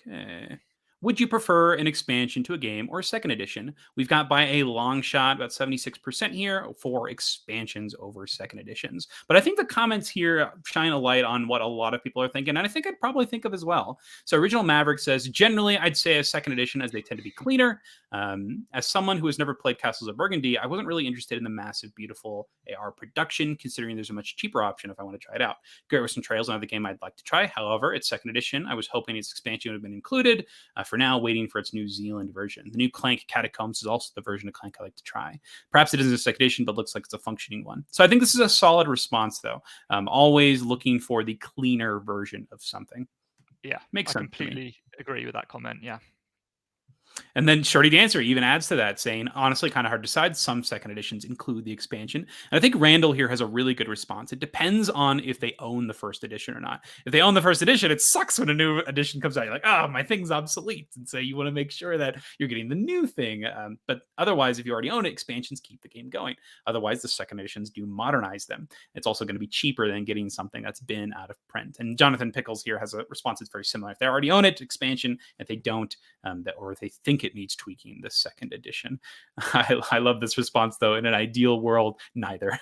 Okay. Would you prefer an expansion to a game or a second edition? We've got by a long shot about 76% here for expansions over second editions. But I think the comments here shine a light on what a lot of people are thinking, and I think I'd probably think of as well. So Original Maverick says, generally, I'd say a second edition as they tend to be cleaner. As someone who has never played Castles of Burgundy, I wasn't really interested in the massive, beautiful AR production, considering there's a much cheaper option if I want to try it out. Great Western Trails, another game I'd like to try. However, it's second edition. I was hoping its expansion would have been included. For now, waiting for its New Zealand version. The new Clank Catacombs is also the version of Clank I like to try. Perhaps it isn't a second edition, but looks like it's a functioning one. So I think this is a solid response, though. Always looking for the cleaner version of something. Yeah, makes sense. I completely agree with that comment. Yeah. And then Shorty Dancer even adds to that, saying, honestly, kind of hard to decide. Some second editions include the expansion. And I think Randall here has a really good response. It depends on if they own the first edition or not. If they own the first edition, it sucks when a new edition comes out. You're like, oh, my thing's obsolete. And so you want to make sure that you're getting the new thing. But otherwise, if you already own it, expansions keep the game going. Otherwise, the second editions do modernize them. It's also going to be cheaper than getting something that's been out of print. And Jonathan Pickles here has a response that's very similar. If they already own it, expansion. If they don't, or if they think it needs tweaking, the second edition. I love this response, though. In an ideal world, neither.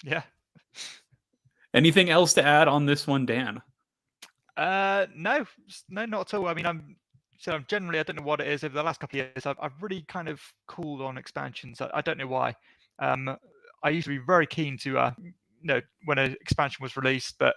Yeah. Anything else to add on this one, Dan? No, not at all. I mean, I'm generally, I don't know what it is. Over the last couple of years, I've really kind of cooled on expansions. I don't know why. I used to be very keen to, when an expansion was released, but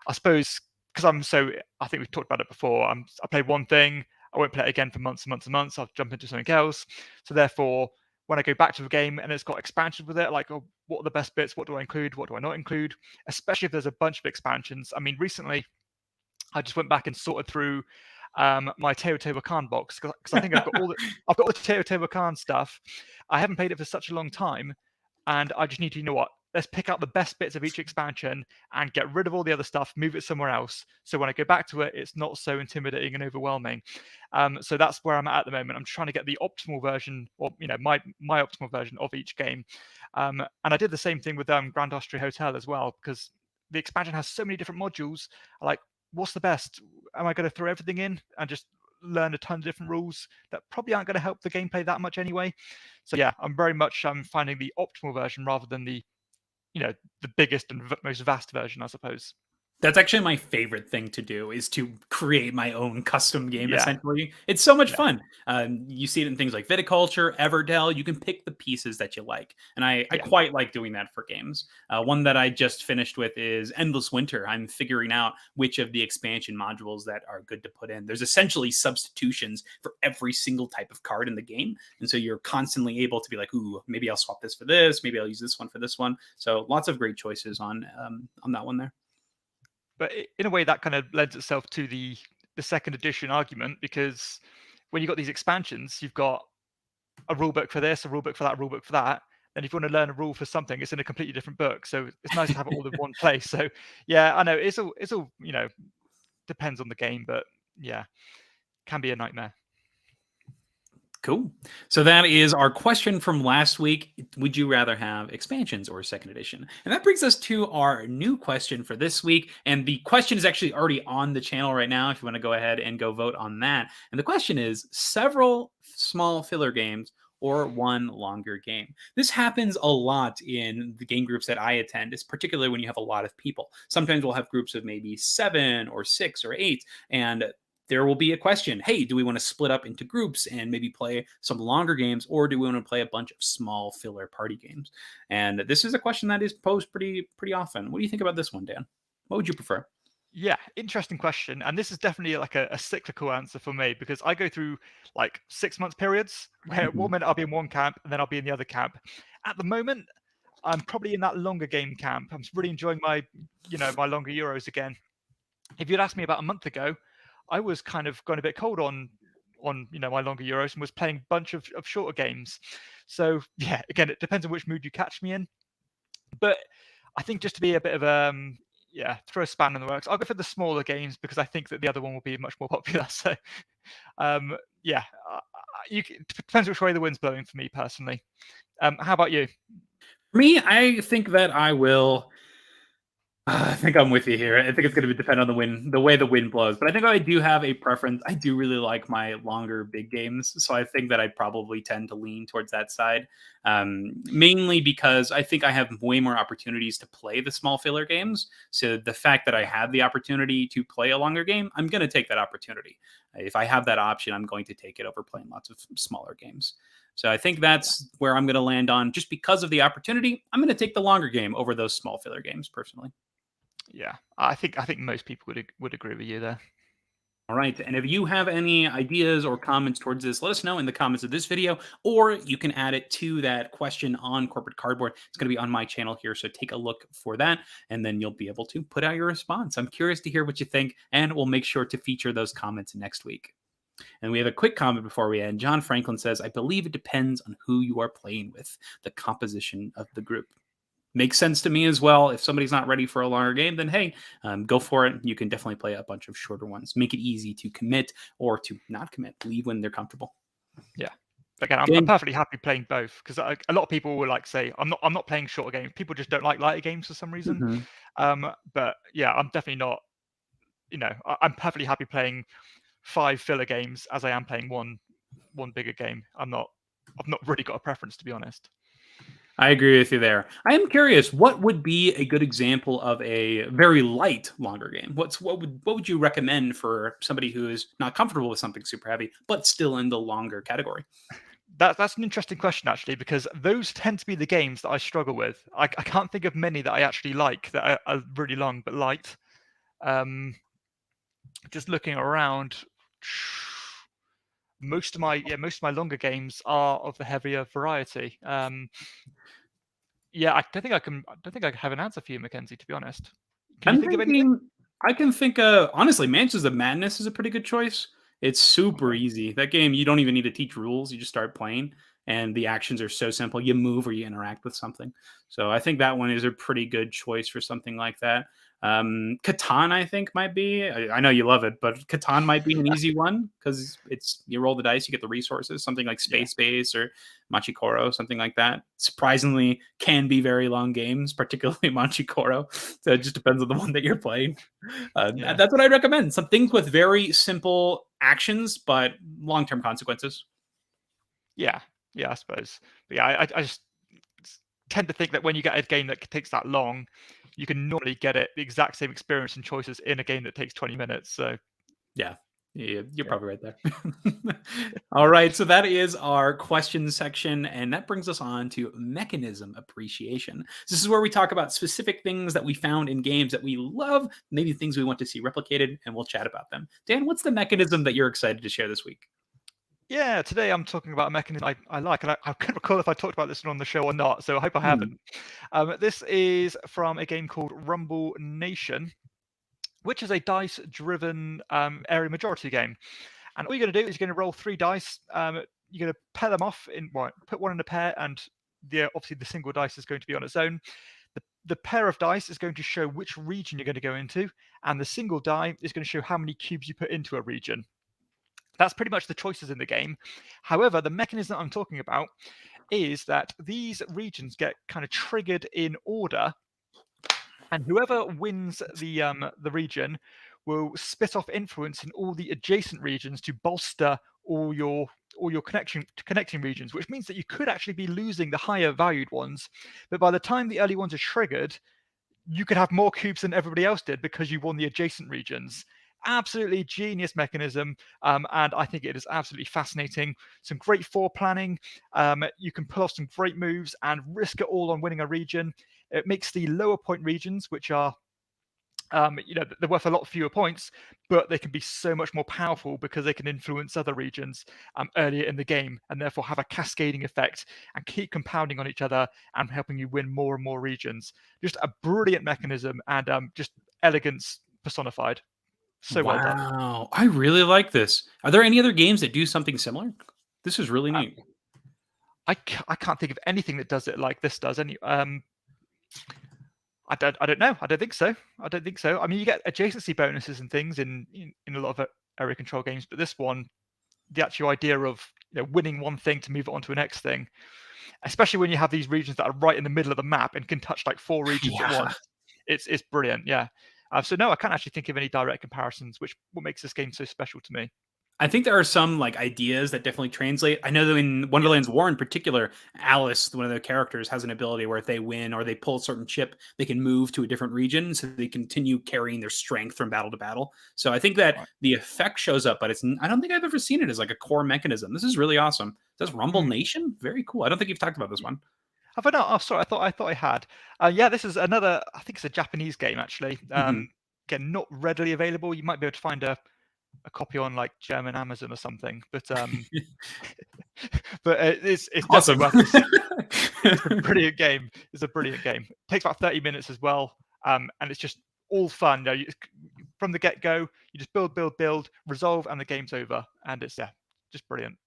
I suppose because I think we've talked about it before. I played one thing, I won't play it again for months and months and months. I'll jump into something else. So therefore, when I go back to a game and it's got expansions with it, like, oh, what are the best bits? What do I include? What do I not include? Especially if there's a bunch of expansions. I mean, recently, I just went back and sorted through my Teotihuacan box because I think I've got all the Teotihuacan stuff. I haven't played it for such a long time, and I just need to, you know what? Let's pick out the best bits of each expansion and get rid of all the other stuff, move it somewhere else. So when I go back to it, it's not so intimidating and overwhelming. So that's where I'm at the moment. I'm trying to get the optimal version, or my optimal version of each game. And I did the same thing with Grand Austria Hotel as well, because the expansion has so many different modules. Like, what's the best? Am I going to throw everything in and just learn a ton of different rules that probably aren't going to help the gameplay that much anyway? So yeah, I'm very much finding the optimal version rather than the biggest and most vast version, I suppose. That's actually my favorite thing to do, is to create my own custom game, essentially. It's so much fun. You see it in things like Viticulture, Everdell. You can pick the pieces that you like. And I quite like doing that for games. One that I just finished with is Endless Winter. I'm figuring out which of the expansion modules that are good to put in. There's essentially substitutions for every single type of card in the game. And so you're constantly able to be like, ooh, maybe I'll swap this for this. Maybe I'll use this one for this one. So lots of great choices on that one there. But in a way, that kind of lends itself to the second edition argument, because when you've got these expansions, you've got a rule book for this, a rule book for that, a rule book for that. And if you want to learn a rule for something, it's in a completely different book. So it's nice to have it all in one place. So yeah, I know it's all depends on the game, but yeah, can be a nightmare. Cool. So that is our question from last week. Would you rather have expansions or second edition? And that brings us to our new question for this week. And the question is actually already on the channel right now if you want to go ahead and go vote on that. And the question is several small filler games or one longer game. This happens a lot in the game groups that I attend, is particularly when you have a lot of people. Sometimes we'll have groups of maybe 7 or 6 or 8, and there will be a question. Hey, do we want to split up into groups and maybe play some longer games, or do we want to play a bunch of small filler party games? And this is a question that is posed pretty often. What do you think about this one, Dan? What would you prefer? Yeah, interesting question. And this is definitely like a cyclical answer for me, because I go through like 6-month periods where one minute I'll be in one camp and then I'll be in the other camp. At the moment, I'm probably in that longer game camp. I'm really enjoying my longer Euros again. If you'd asked me about a month ago, I was kind of going a bit cold on my longer Euros and was playing a bunch of shorter games. So yeah, again, it depends on which mood you catch me in. But I think just to be a bit of throw a span in the works, I'll go for the smaller games because I think that the other one will be much more popular. So it depends which way the wind's blowing for me personally. How about you? For me, I think that I will. I think I'm with you here. I think it's going to depend on the way the wind blows. But I think I do have a preference. I do really like my longer big games, so I think that I'd probably tend to lean towards that side. Mainly because I think I have way more opportunities to play the small filler games. So the fact that I have the opportunity to play a longer game, I'm going to take that opportunity. If I have that option, I'm going to take it over playing lots of smaller games. So I think that's where I'm going to land on. Just because of the opportunity, I'm going to take the longer game over those small filler games personally. Yeah, I think most people would agree with you there. All right. And if you have any ideas or comments towards this, let us know in the comments of this video, or you can add it to that question on Corporate Cardboard. It's going to be on my channel here, so take a look for that, and then you'll be able to put out your response. I'm curious to hear what you think, and we'll make sure to feature those comments next week. And we have a quick comment before we end. John Franklin says, I believe it depends on who you are playing with, the composition of the group. Makes sense to me as well. If somebody's not ready for a longer game, then hey, go for it. You can definitely play a bunch of shorter ones. Make it easy to commit or to not commit. Leave when they're comfortable. Yeah. Again, I'm perfectly happy playing both, because a lot of people will like say I'm not playing shorter games. People just don't like lighter games for some reason. But yeah, I'm definitely not. I'm perfectly happy playing 5 filler games as I am playing one bigger game. I've not really got a preference, to be honest. I agree with you there. I am curious, what would be a good example of a very light longer game? What would you recommend for somebody who is not comfortable with something super heavy, but still in the longer category? That's an interesting question, actually, because those tend to be the games that I struggle with. I can't think of many that I actually like that are really long but light. Just looking around, most of my longer games are of the heavier variety. I don't think I have an answer for you, Mackenzie, to be honest. Can you think of anything? I can think honestly, Mansions of Madness is a pretty good choice. It's super easy. That game, you don't even need to teach rules. You just start playing, and the actions are so simple. You move or you interact with something. So I think that one is a pretty good choice for something like that. Catan, I think, might be. I know you love it, but Catan might be an easy one because you roll the dice, you get the resources. Something like Space Base or Machikoro, something like that. Surprisingly, can be very long games, particularly Machikoro. So it just depends on the one that you're playing. That's what I'd recommend. Some things with very simple actions, but long-term consequences. Yeah, I suppose. But yeah, I just tend to think that when you get a game that takes that long, you can normally get the exact same experience and choices in a game that takes 20 minutes. So yeah, you're probably right there. All right, so that is our question section, and that brings us on to mechanism appreciation. This is where we talk about specific things that we found in games that we love, maybe things we want to see replicated, and we'll chat about them. Dan, what's the mechanism that you're excited to share this week? Yeah, today I'm talking about a mechanism I like, and I can't recall if I talked about this on the show or not, so I hope I haven't. This is from a game called Rumble Nation, which is a dice-driven area majority game. And all you're going to do is you're going to roll 3 dice. You're going to pair them off put one in a pair, and obviously the single dice is going to be on its own. The pair of dice is going to show which region you're going to go into, and the single die is going to show how many cubes you put into a region. That's pretty much the choices in the game. However, the mechanism I'm talking about is that these regions get kind of triggered in order, and whoever wins the region will spit off influence in all the adjacent regions to bolster all your connecting regions, which means that you could actually be losing the higher valued ones, but by the time the early ones are triggered, you could have more cubes than everybody else did because you won the adjacent regions. Absolutely genius mechanism, and I think it is absolutely fascinating. Some great planning. You can pull off some great moves and risk it all on winning a region. It makes the lower point regions, which are they're worth a lot fewer points, but they can be so much more powerful because they can influence other regions earlier in the game, and therefore have a cascading effect and keep compounding on each other and helping you win more and more regions. Just a brilliant mechanism, and just elegance personified. So well done. Wow, I really like this. Are there any other games that do something similar? This is really neat. I can't think of anything that does it like this does. I don't know. I don't think so. I mean, you get adjacency bonuses and things in a lot of area control games, but this one, the actual idea of winning one thing to move it on to the next thing, especially when you have these regions that are right in the middle of the map and can touch like 4 regions at once, it's brilliant. Yeah. So no, I can't actually think of any direct comparisons, which what makes this game so special to me. I think there are some like ideas that definitely translate. I know that in Wonderland's War in particular, Alice, one of the characters, has an ability where if they win or they pull a certain chip, they can move to a different region, so they continue carrying their strength from battle to battle. So I think that the effect shows up, but I don't think I've ever seen it as like a core mechanism. This is really awesome. Does Rumble Nation? Very cool. I don't think you've talked about this one. Have I not? Oh, sorry. I thought I had. Yeah, this is another. I think it's a Japanese game actually. Again, not readily available. You might be able to find a copy on like German Amazon or something, but it's awesome. It's a brilliant game. It's a brilliant game. It takes about 30 minutes as well, and it's just all fun. From the get-go, you just build, resolve, and the game's over, and it's just brilliant.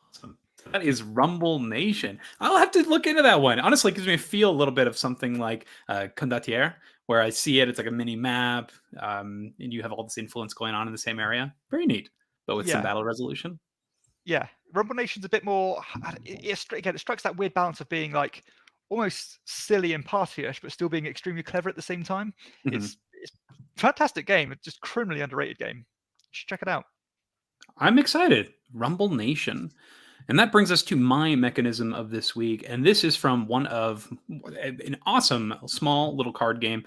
Awesome. That is Rumble Nation. I'll have to look into that one. Honestly, it gives me a feel a little bit of something like Condottiere, where I see it. It's like a mini map, and you have all this influence going on in the same area. Very neat, but with some battle resolution. Yeah, Rumble Nation's a bit more. It strikes that weird balance of being like almost silly and partyish, but still being extremely clever at the same time. It's a fantastic game. It's just criminally underrated game. You should check it out. I'm excited. Rumble Nation. And that brings us to my mechanism of this week. And this is from an awesome small little card game.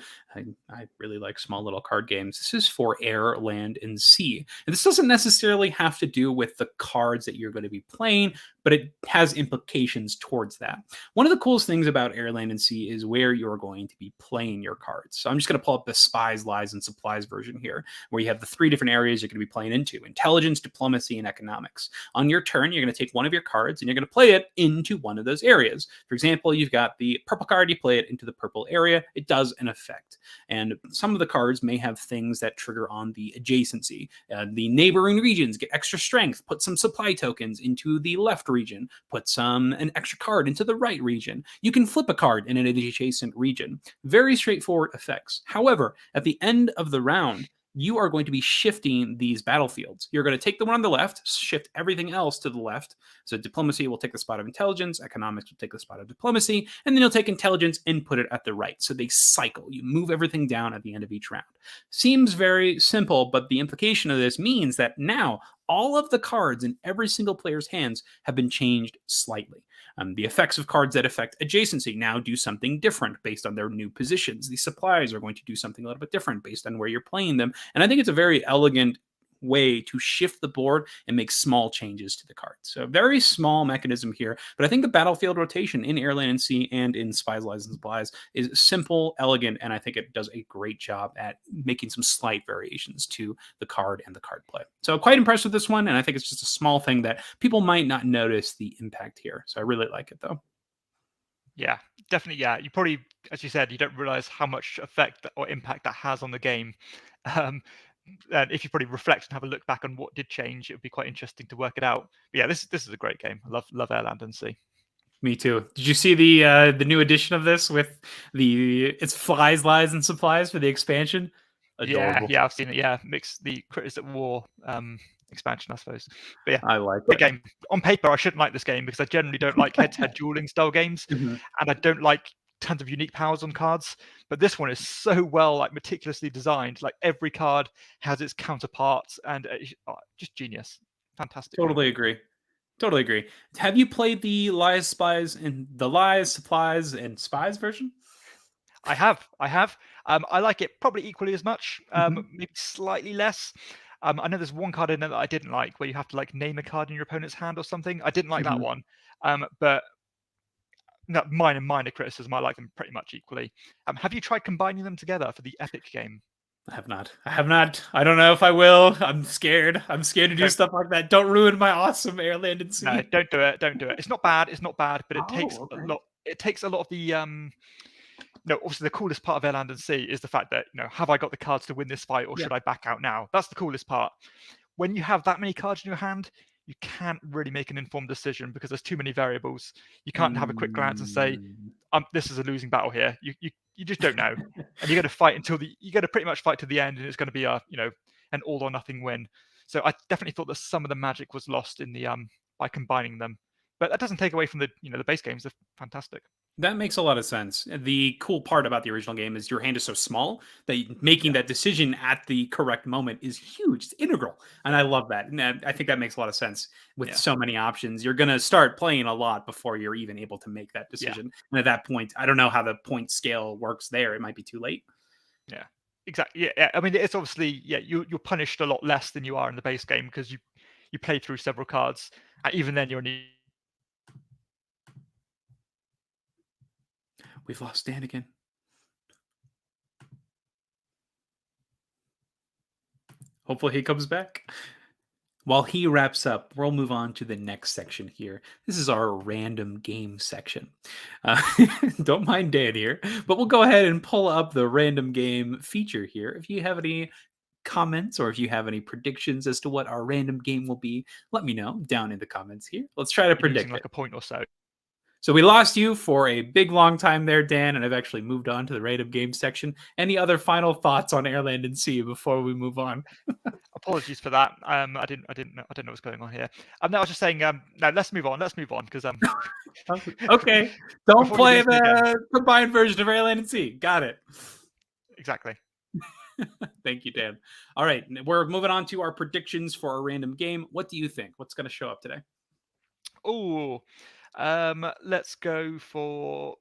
I really like small little card games. This is for Air, Land, and Sea. And this doesn't necessarily have to do with the cards that you're going to be playing, but it has implications towards that. One of the coolest things about Air, Land, and Sea is where you're going to be playing your cards. So I'm just going to pull up the Spies, Lies, and Supplies version here, where you have the 3 different areas you're going to be playing into: intelligence, diplomacy, and economics. On your turn, you're going to take one of your cards and you're going to play it into one of those areas. For example, you've got the purple card, you play it into the purple area. It does an effect. And some of the cards may have things that trigger on the adjacency. The neighboring regions get extra strength. Put some supply tokens into the left region. Put an extra card into the right region. You can flip a card in an adjacent region. Very straightforward effects. However, at the end of the round, you are going to be shifting these battlefields. You're going to take the one on the left, shift everything else to the left. So diplomacy will take the spot of intelligence, economics will take the spot of diplomacy, and then you'll take intelligence and put it at the right. So they cycle. You move everything down at the end of each round. Seems very simple, but the implication of this means that now all of the cards in every single player's hands have been changed slightly. The effects of cards that affect adjacency now do something different based on their new positions. The supplies are going to do something a little bit different based on where you're playing them. And I think it's a very elegant way to shift the board and make small changes to the cards. So very small mechanism here, but I think the battlefield rotation in Air, Land, and Sea and in Spies, Lies, and Supplies is simple, elegant, and I think it does a great job at making some slight variations to the card and the card play. So quite impressed with this one, and I think it's just a small thing that people might not notice the impact here. So I really like it, though. Yeah, definitely. Yeah, you probably, as you said, you don't realize how much effect or impact that has on the game. And if you probably reflect and have a look back on what did change, it would be quite interesting to work it out. But yeah, this is a great game. I love Air, Land, and Sea. Me too. Did you see the new edition of this with it's Flies, Lies, and Supplies for the expansion? Adorable. Yeah, I've seen it. Yeah, mix the Critters at War expansion, I suppose. But yeah, I like the it. game. On paper, I shouldn't like this game because I generally don't like head-to-head dueling style games, Mhm. and I don't like tons of unique powers on cards. But this one is so well, like, meticulously designed. Like, every card has its counterparts, and just genius. Fantastic game. Totally agree. Totally agree. Have you played the Lies, Spies, and the Lies, Supplies, and Spies version? I have. I like it probably equally as much, Mhm. maybe slightly less. I know there's one card in there that I didn't like, where you have to like name a card in your opponent's hand or something. I didn't like that Mhm. one. But no, minor criticism. I like them pretty much equally. Have you tried combining them together for the epic game? I have not. I have not. I don't know if I will. I'm scared. I'm scared to do Don't, stuff like that. Don't ruin my awesome Air, Land, and no, Sea. don't do it. Don't do it. It's not bad. It's not bad, but it takes Oh, a okay. lot. It takes a lot of the no, obviously the coolest part of Air, Land, and Sea is the fact that, have I got the cards to win this fight, or Yeah. should I back out now? That's the coolest part. When you have that many cards in your hand, you can't really make an informed decision because there's too many variables. You can't have a quick glance and say, this is a losing battle here. You just don't know, and you're going to fight you're going to pretty much fight to the end, and it's going to be an all or nothing win. So I definitely thought that some of the magic was lost in the by combining them, but that doesn't take away from the base games. They're fantastic. That makes a lot of sense. The cool part about the original game is your hand is so small that making that decision at the correct moment is huge. It's integral. And I love that. And I think that makes a lot of sense with so many options. You're going to start playing a lot before you're even able to make that decision. And at that point, I don't know how the point scale works there. It might be too late. Yeah, exactly. Yeah. I mean, it's obviously, you're punished a lot less than you are in the base game because you play through several cards. And even then, you're only. We've lost Dan again. Hopefully he comes back. While he wraps up, we'll move on to the next section here. This is our random game section. Don't mind Dan here, but we'll go ahead and pull up the random game feature here. If you have any comments or if you have any predictions as to what our random game will be, let me know down in the comments here. Let's try to predict losing like it. a point or so. So we lost you for a big long time there, Dan, and I've actually moved on to the random game section. Any other final thoughts on Air, Land, and Sea before we move on? Apologies for that. I don't know what's going on here. No, I was just saying. No, let's move on. Because Okay, don't before you play lose me again. the combined version of Air, Land, and Sea. Got it. Exactly. Thank you, Dan. All right, we're moving on to our predictions for our random game. What do you think? What's going to show up today? Oh, let's go for.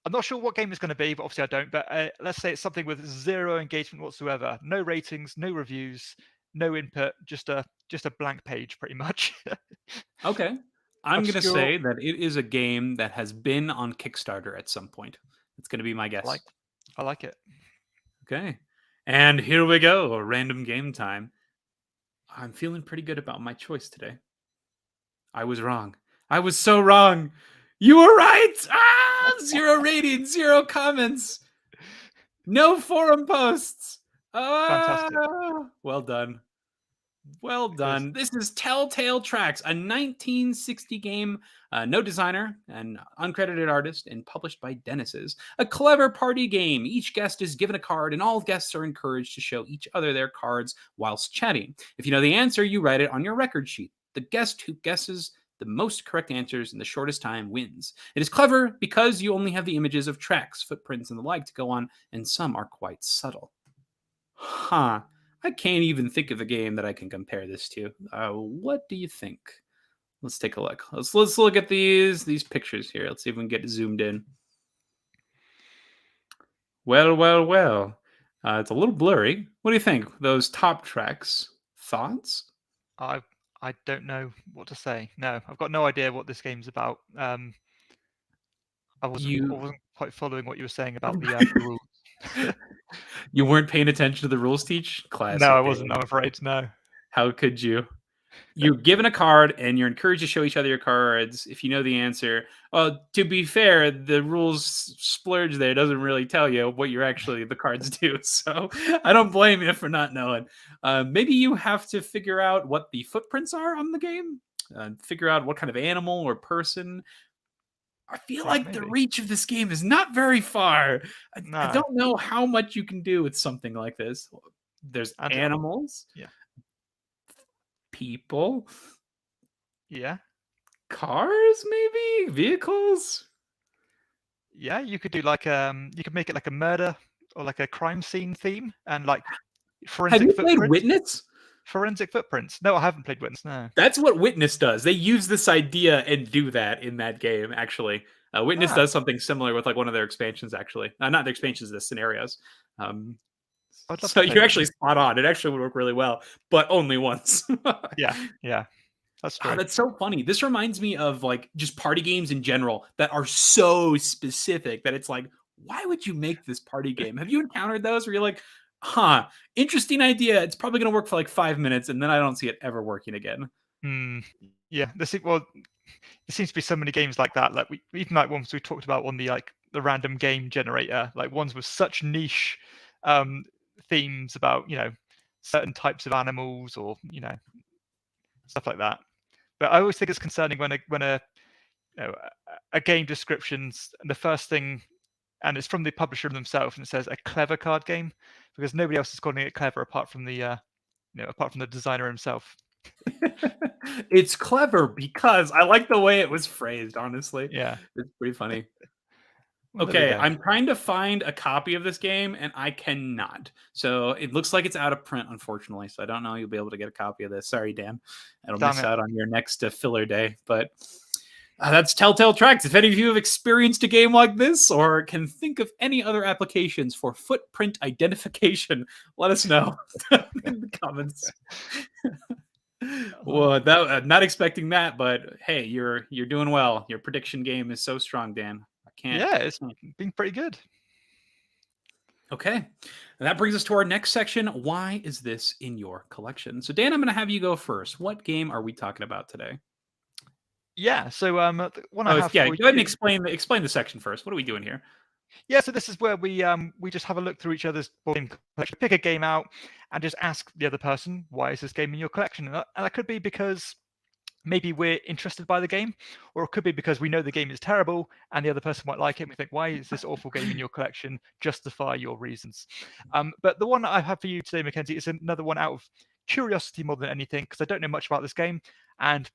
I'm not sure what game it's going to be, but obviously I don't. But let's say it's something with zero engagement whatsoever, no ratings, no reviews, no input, just a blank page, pretty much. Okay, I'm going to Obscure. say that it is a game that has been on Kickstarter at some point. It's going to be my guess. I like it. Okay, and here we go. Random game time. I'm feeling pretty good about my choice today. I was wrong. I was so wrong. You were right. Ah, 0 ratings, 0 comments, no forum posts. Fantastic. Well done. Well done. This is Telltale Tracks, a 1960 game, no designer, an uncredited artist, and published by Dennis's. A clever party game. Each guest is given a card, and all guests are encouraged to show each other their cards whilst chatting. If you know the answer, you write it on your record sheet. The guest who guesses the most correct answers in the shortest time wins. It is clever because you only have the images of tracks, footprints, and the like to go on, and some are quite subtle. Huh. I can't even think of a game that I can compare this to. What do you think? Let's take a look. Let's look at these pictures here. Let's see if we can get zoomed in. Well. It's a little blurry. What do you think? Those top tracks. Thoughts? I don't know what to say. No, I've got no idea what this game's about. I wasn't quite following what you were saying about the rules. You weren't paying attention to the rules, Teach? Classic. No, I wasn't. I'm afraid. No. How could you? You're given a card, and you're encouraged to show each other your cards. If you know the answer, to be fair, the rules splurge there doesn't really tell you what you're actually the cards do. So I don't blame you for not knowing. Maybe you have to figure out what the footprints are on the game. Figure out what kind of animal or person. I feel like maybe. the reach of this game is not very far. I don't know how much you can do with something like this. There's animals. Yeah. people, Yeah. cars, maybe vehicles. Yeah, you could do like you could make it like a murder or like a crime scene theme and like Have forensic you played footprints. Witness? Forensic footprints. No, I haven't played Witness. No. That's what Witness does. They use this idea and do that in that game. Actually, Witness Ah, does something similar with like one of their expansions. Actually, not their expansions, the scenarios. Um, I'd love so to play you're actually Witness. spot on. It actually would work really well, but only once. Yeah, yeah, that's Oh, true. that's so funny. This reminds me of like just party games in general that are so specific that it's like, why would you make this party game? Have you encountered those where you're like, huh, interesting idea. It's probably going to work for like 5 minutes and then I don't see it ever working again. Yeah, well, there seems to be so many games like that. Like even like ones we talked about on the like the random game generator, like ones with such niche themes about certain types of animals or stuff like that. But I always think it's concerning when a game description's the first thing, and it's from the publisher themselves, and it says a clever card game, because nobody else is calling it clever apart from the designer himself. It's clever because I like the way it was phrased, honestly. Yeah. It's pretty funny. Well, there we Okay, go. I'm trying to find a copy of this game and I cannot. So it looks like it's out of print, unfortunately. So I don't know you'll be able to get a copy of this. Sorry, Dan. It'll Damn miss it. out on your next filler day. But that's Telltale Tracks. If any of you have experienced a game like this or can think of any other applications for footprint identification, let us know in the comments. Well, that not expecting that, but hey, you're doing well. Your prediction game is so strong, Dan. I can't. Yeah, it's been pretty good. Okay, and that brings us to our next section. Why is this in your collection? So, Dan, I'm going to have you go first. What game are we talking about today? Yeah, so the one I have yeah, for go ahead and you. explain the section first. What are we doing here? Yeah, so this is where we just have a look through each other's board game collection, pick a game out, and just ask the other person, why is this game in your collection? And that could be because maybe we're interested by the game, or it could be because we know the game is terrible and the other person might like it. And we think, why is this awful game in your collection? Justify your reasons. But the one I have for you today, Mackenzie, is another one out of curiosity more than anything, because I don't know much about this game. And,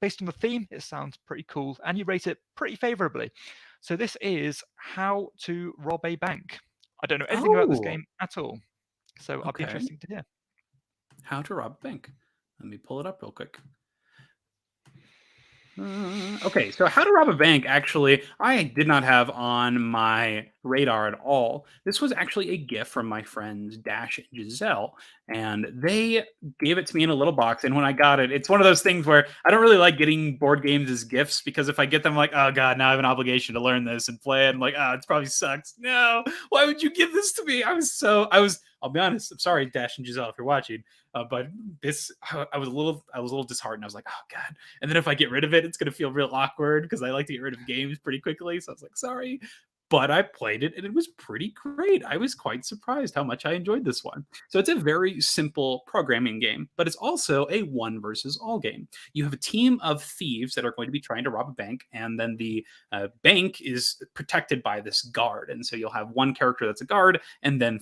based on the theme, it sounds pretty cool. And you rate it pretty favorably. So this is How to Rob a Bank. I don't know anything about this game at all. So I'll be interested to hear. How to Rob a Bank. Let me pull it up real quick. Okay, so How to Rob a Bank, actually, I did not have on my radar at all. This was actually a gift from my friends Dash and Giselle, and they gave it to me in a little box. And when I got it, it's one of those things where I don't really like getting board games as gifts, because if I get them, I'm like, oh god, now I have an obligation to learn this and play it. I'm like, it probably sucks. No, why would you give this to me? I'll be honest. I'm sorry, Dash and Giselle, if you're watching. But I was a little disheartened. I was like, oh god. And then if I get rid of it, it's gonna feel real awkward because I like to get rid of games pretty quickly. So I was like, sorry. But I played it and it was pretty great. I was quite surprised how much I enjoyed this one. So it's a very simple programming game, but it's also a one versus all game. You have a team of thieves that are going to be trying to rob a bank, and then the bank is protected by this guard. And so you'll have one character that's a guard, and then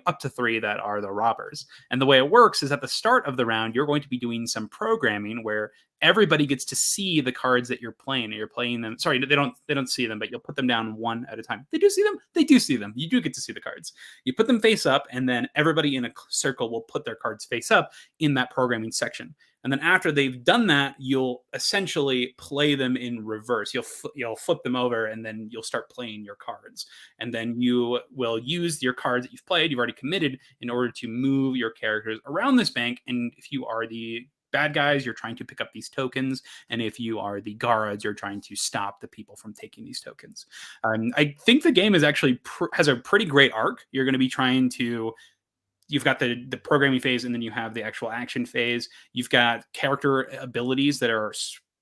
up to three that are the robbers. And the way it works is at the start of the round, you're going to be doing some programming where everybody gets to see the cards that you're playing. You're playing them. Sorry, they don't see them, but you'll put them down one at a time. They do see them. They do see them. You do get to see the cards. You put them face up, and then everybody in a circle will put their cards face up in that programming section. And then after they've done that, you'll essentially play them in reverse. You'll flip them over, and then you'll start playing your cards. And then you will use your cards that you've played, you've already committed, in order to move your characters around this bank. And if you are the bad guys, you're trying to pick up these tokens, and if you are the guards, you're trying to stop the people from taking these tokens. I think the game is actually has a pretty great arc. You're going to be trying to you've got the programming phase, and then you have the actual action phase. You've got character abilities that are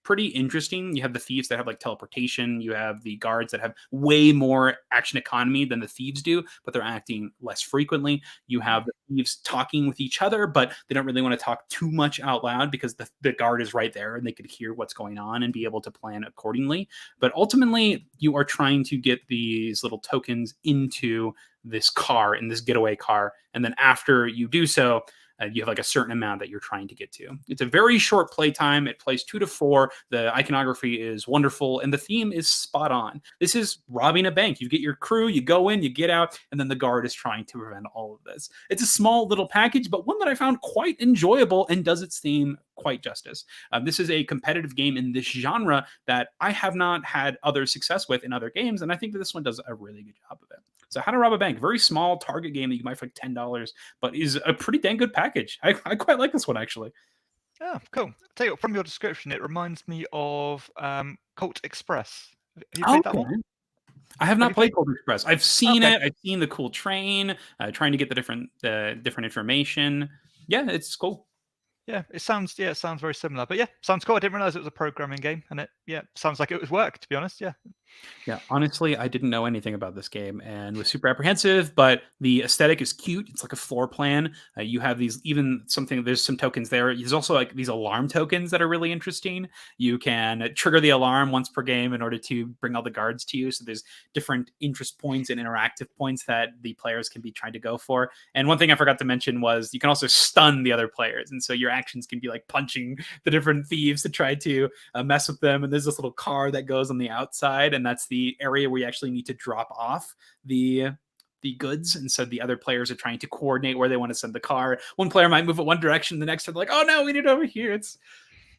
pretty interesting. You have the thieves that have like teleportation. You have the guards that have way more action economy than the thieves do, but they're acting less frequently. You have the thieves talking with each other, but they don't really want to talk too much out loud because the guard is right there and they could hear what's going on and be able to plan accordingly. But ultimately, you are trying to get these little tokens into this car, in this getaway car. And then after you do so, you have like a certain amount that you're trying to get to. It's a very short play time. It plays 2 to 4. The iconography is wonderful, and the theme is spot on. This is robbing a bank. You get your crew, you go in, you get out, and then the guard is trying to prevent all of this. It's a small little package, but one that I found quite enjoyable and does its theme quite justice. This is a competitive game in this genre that I have not had other success with in other games, and I think that this one does a really good job of it. So How to Rob a Bank, very small target game that you might find $10, but is a pretty dang good package. I quite like this one, actually. Oh, cool. Tell you what, from your description, it reminds me of Colt Express. Have you played that one? I have not played Cold Express. I've seen it. I've seen the cool train, trying to get the different information. Yeah, it's cool. Yeah, it sounds very similar. But yeah, sounds cool. I didn't realize it was a programming game, and it sounds like it was work, to be honest. Yeah. Yeah, honestly, I didn't know anything about this game and was super apprehensive, but the aesthetic is cute. It's like a floor plan. You have these, there's some tokens there. There's also like these alarm tokens that are really interesting. You can trigger the alarm once per game in order to bring all the guards to you. So there's different interest points and interactive points that the players can be trying to go for. And one thing I forgot to mention was you can also stun the other players. And so your actions can be like punching the different thieves to try to mess with them. And there's this little car that goes on the outside, and that's the area where you actually need to drop off the goods, and so the other players are trying to coordinate where they want to send the car. One player might move it one direction, the next they're like, oh no, we need it over here.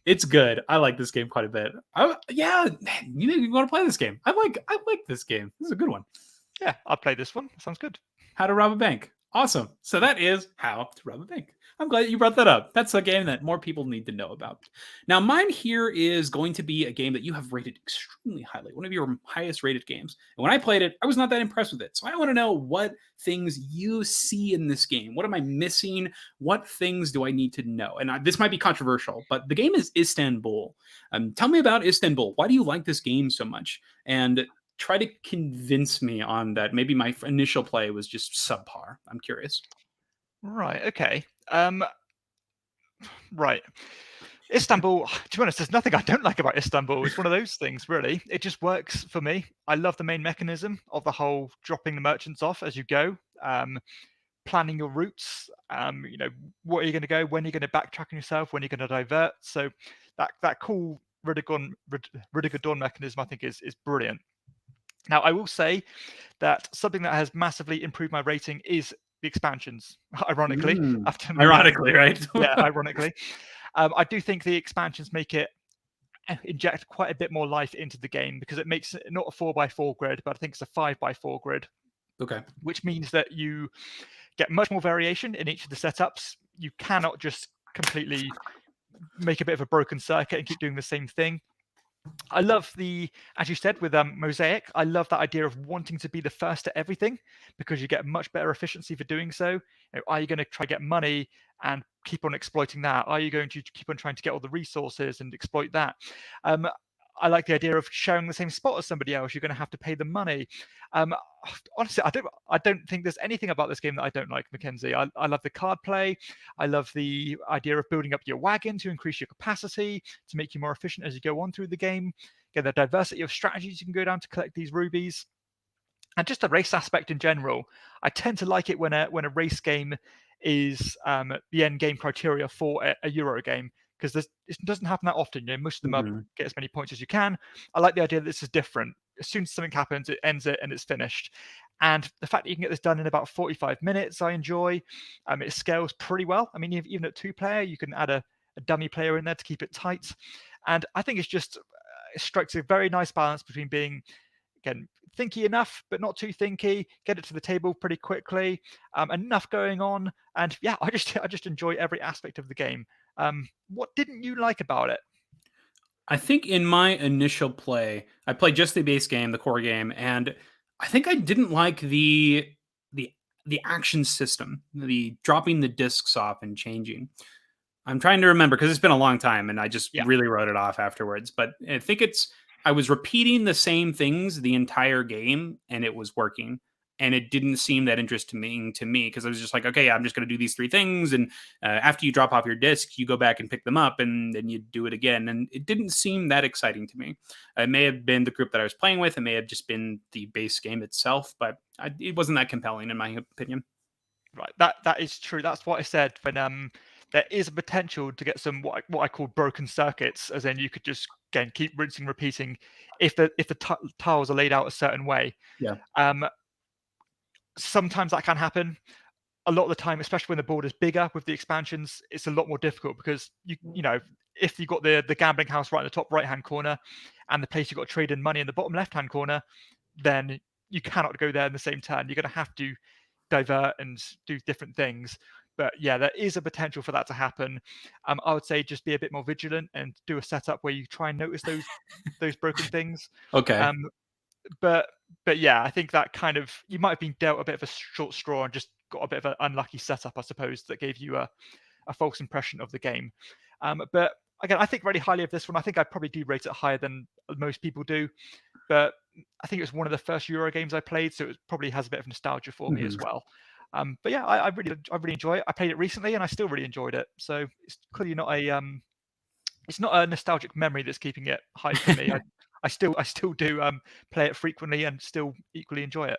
It's good. I like this game quite a bit. You want to play this game? I like this game. This is a good one. Yeah, I'll play this one. Sounds good. How to Rob a Bank. Awesome. So that is How to Rob a Bank. I'm glad you brought that up. That's a game that more people need to know about. Now, mine here is going to be a game that you have rated extremely highly, one of your highest rated games. And when I played it, I was not that impressed with it. So I want to know what things you see in this game. What am I missing? What things do I need to know? And this might be controversial, but the game is Istanbul. Tell me about Istanbul. Why do you like this game so much? And try to convince me on that. Maybe my initial play was just subpar. I'm curious. Right. Okay. Right. Istanbul, to be honest, there's nothing I don't like about Istanbul. It's one of those things, really. It just works for me. I love the main mechanism of the whole dropping the merchants off as you go, planning your routes, what are you going to go, when you're going to backtrack on yourself, when you're going to divert. So that cool Rudiger Dawn mechanism, I think, is brilliant. Now, I will say that something that has massively improved my rating is the expansions, ironically. Ironically, right? Yeah, ironically. I do think the expansions inject quite a bit more life into the game, because it makes it not a 4x4 grid, but I think it's a 5x4 grid. Okay. Which means that you get much more variation in each of the setups. You cannot just completely make a bit of a broken circuit and keep doing the same thing. I love as you said, with Mosaic, I love that idea of wanting to be the first at everything, because you get much better efficiency for doing so. Are you going to try to get money and keep on exploiting that? Are you going to keep on trying to get all the resources and exploit that? I like the idea of sharing the same spot as somebody else. You're going to have to pay them money. Honestly, I don't think there's anything about this game that I don't like, Mackenzie. I love the card play. I love the idea of building up your wagon to increase your capacity, to make you more efficient as you go on through the game. Get the diversity of strategies you can go down to collect these rubies. And just the race aspect in general. I tend to like it when a race game is the end game criteria for a Euro game, because it doesn't happen that often. Most of them get as many points as you can. I like the idea that this is different. As soon as something happens, it ends it and it's finished. And the fact that you can get this done in about 45 minutes, I enjoy. It scales pretty well. I mean, even at 2-player, you can add a dummy player in there to keep it tight. And I think it strikes a very nice balance between being, again, thinky enough, but not too thinky, get it to the table pretty quickly, enough going on. And yeah, I just enjoy every aspect of the game. What didn't you like about it? I think in my initial play, I played just the base game, the core game, and I think I didn't like the action system, the dropping the discs off and changing. I'm trying to remember, because it's been a long time, and I just really wrote it off afterwards. But I think I was repeating the same things the entire game, and it was working. And it didn't seem that interesting to me, because I was just like, okay, I'm just going to do these 3 things. And after you drop off your disc, you go back and pick them up, and then you do it again. And it didn't seem that exciting to me. It may have been the group that I was playing with. It may have just been the base game itself, but it wasn't that compelling in my opinion. Right, that is true. That's what I said when there is a potential to get some what I call broken circuits, as in you could just again keep rinsing, repeating if the tiles are laid out a certain way. Yeah. Sometimes that can happen. A lot of the time, especially when the board is bigger with the expansions, it's a lot more difficult because you know if you've got the gambling house right in the top right hand corner and the place you've got to trade in money in the bottom left hand corner, then you cannot go there in the same turn. You're going to have to divert and do different things. But yeah, there is a potential for that to happen. I would say just be a bit more vigilant and do a setup where you try and notice those broken things. Okay. Um, but yeah, I think that kind of you might have been dealt a bit of a short straw and just got a bit of an unlucky setup, I suppose, that gave you a false impression of the game. But again, I think really highly of this one. I think I probably do rate it higher than most people do. But I think it was one of the first Euro games I played, so it probably has a bit of nostalgia for me as well. But yeah, I really enjoy it. I played it recently, and I still really enjoyed it. So it's clearly not a nostalgic memory that's keeping it high for me. I still do play it frequently and still equally enjoy it.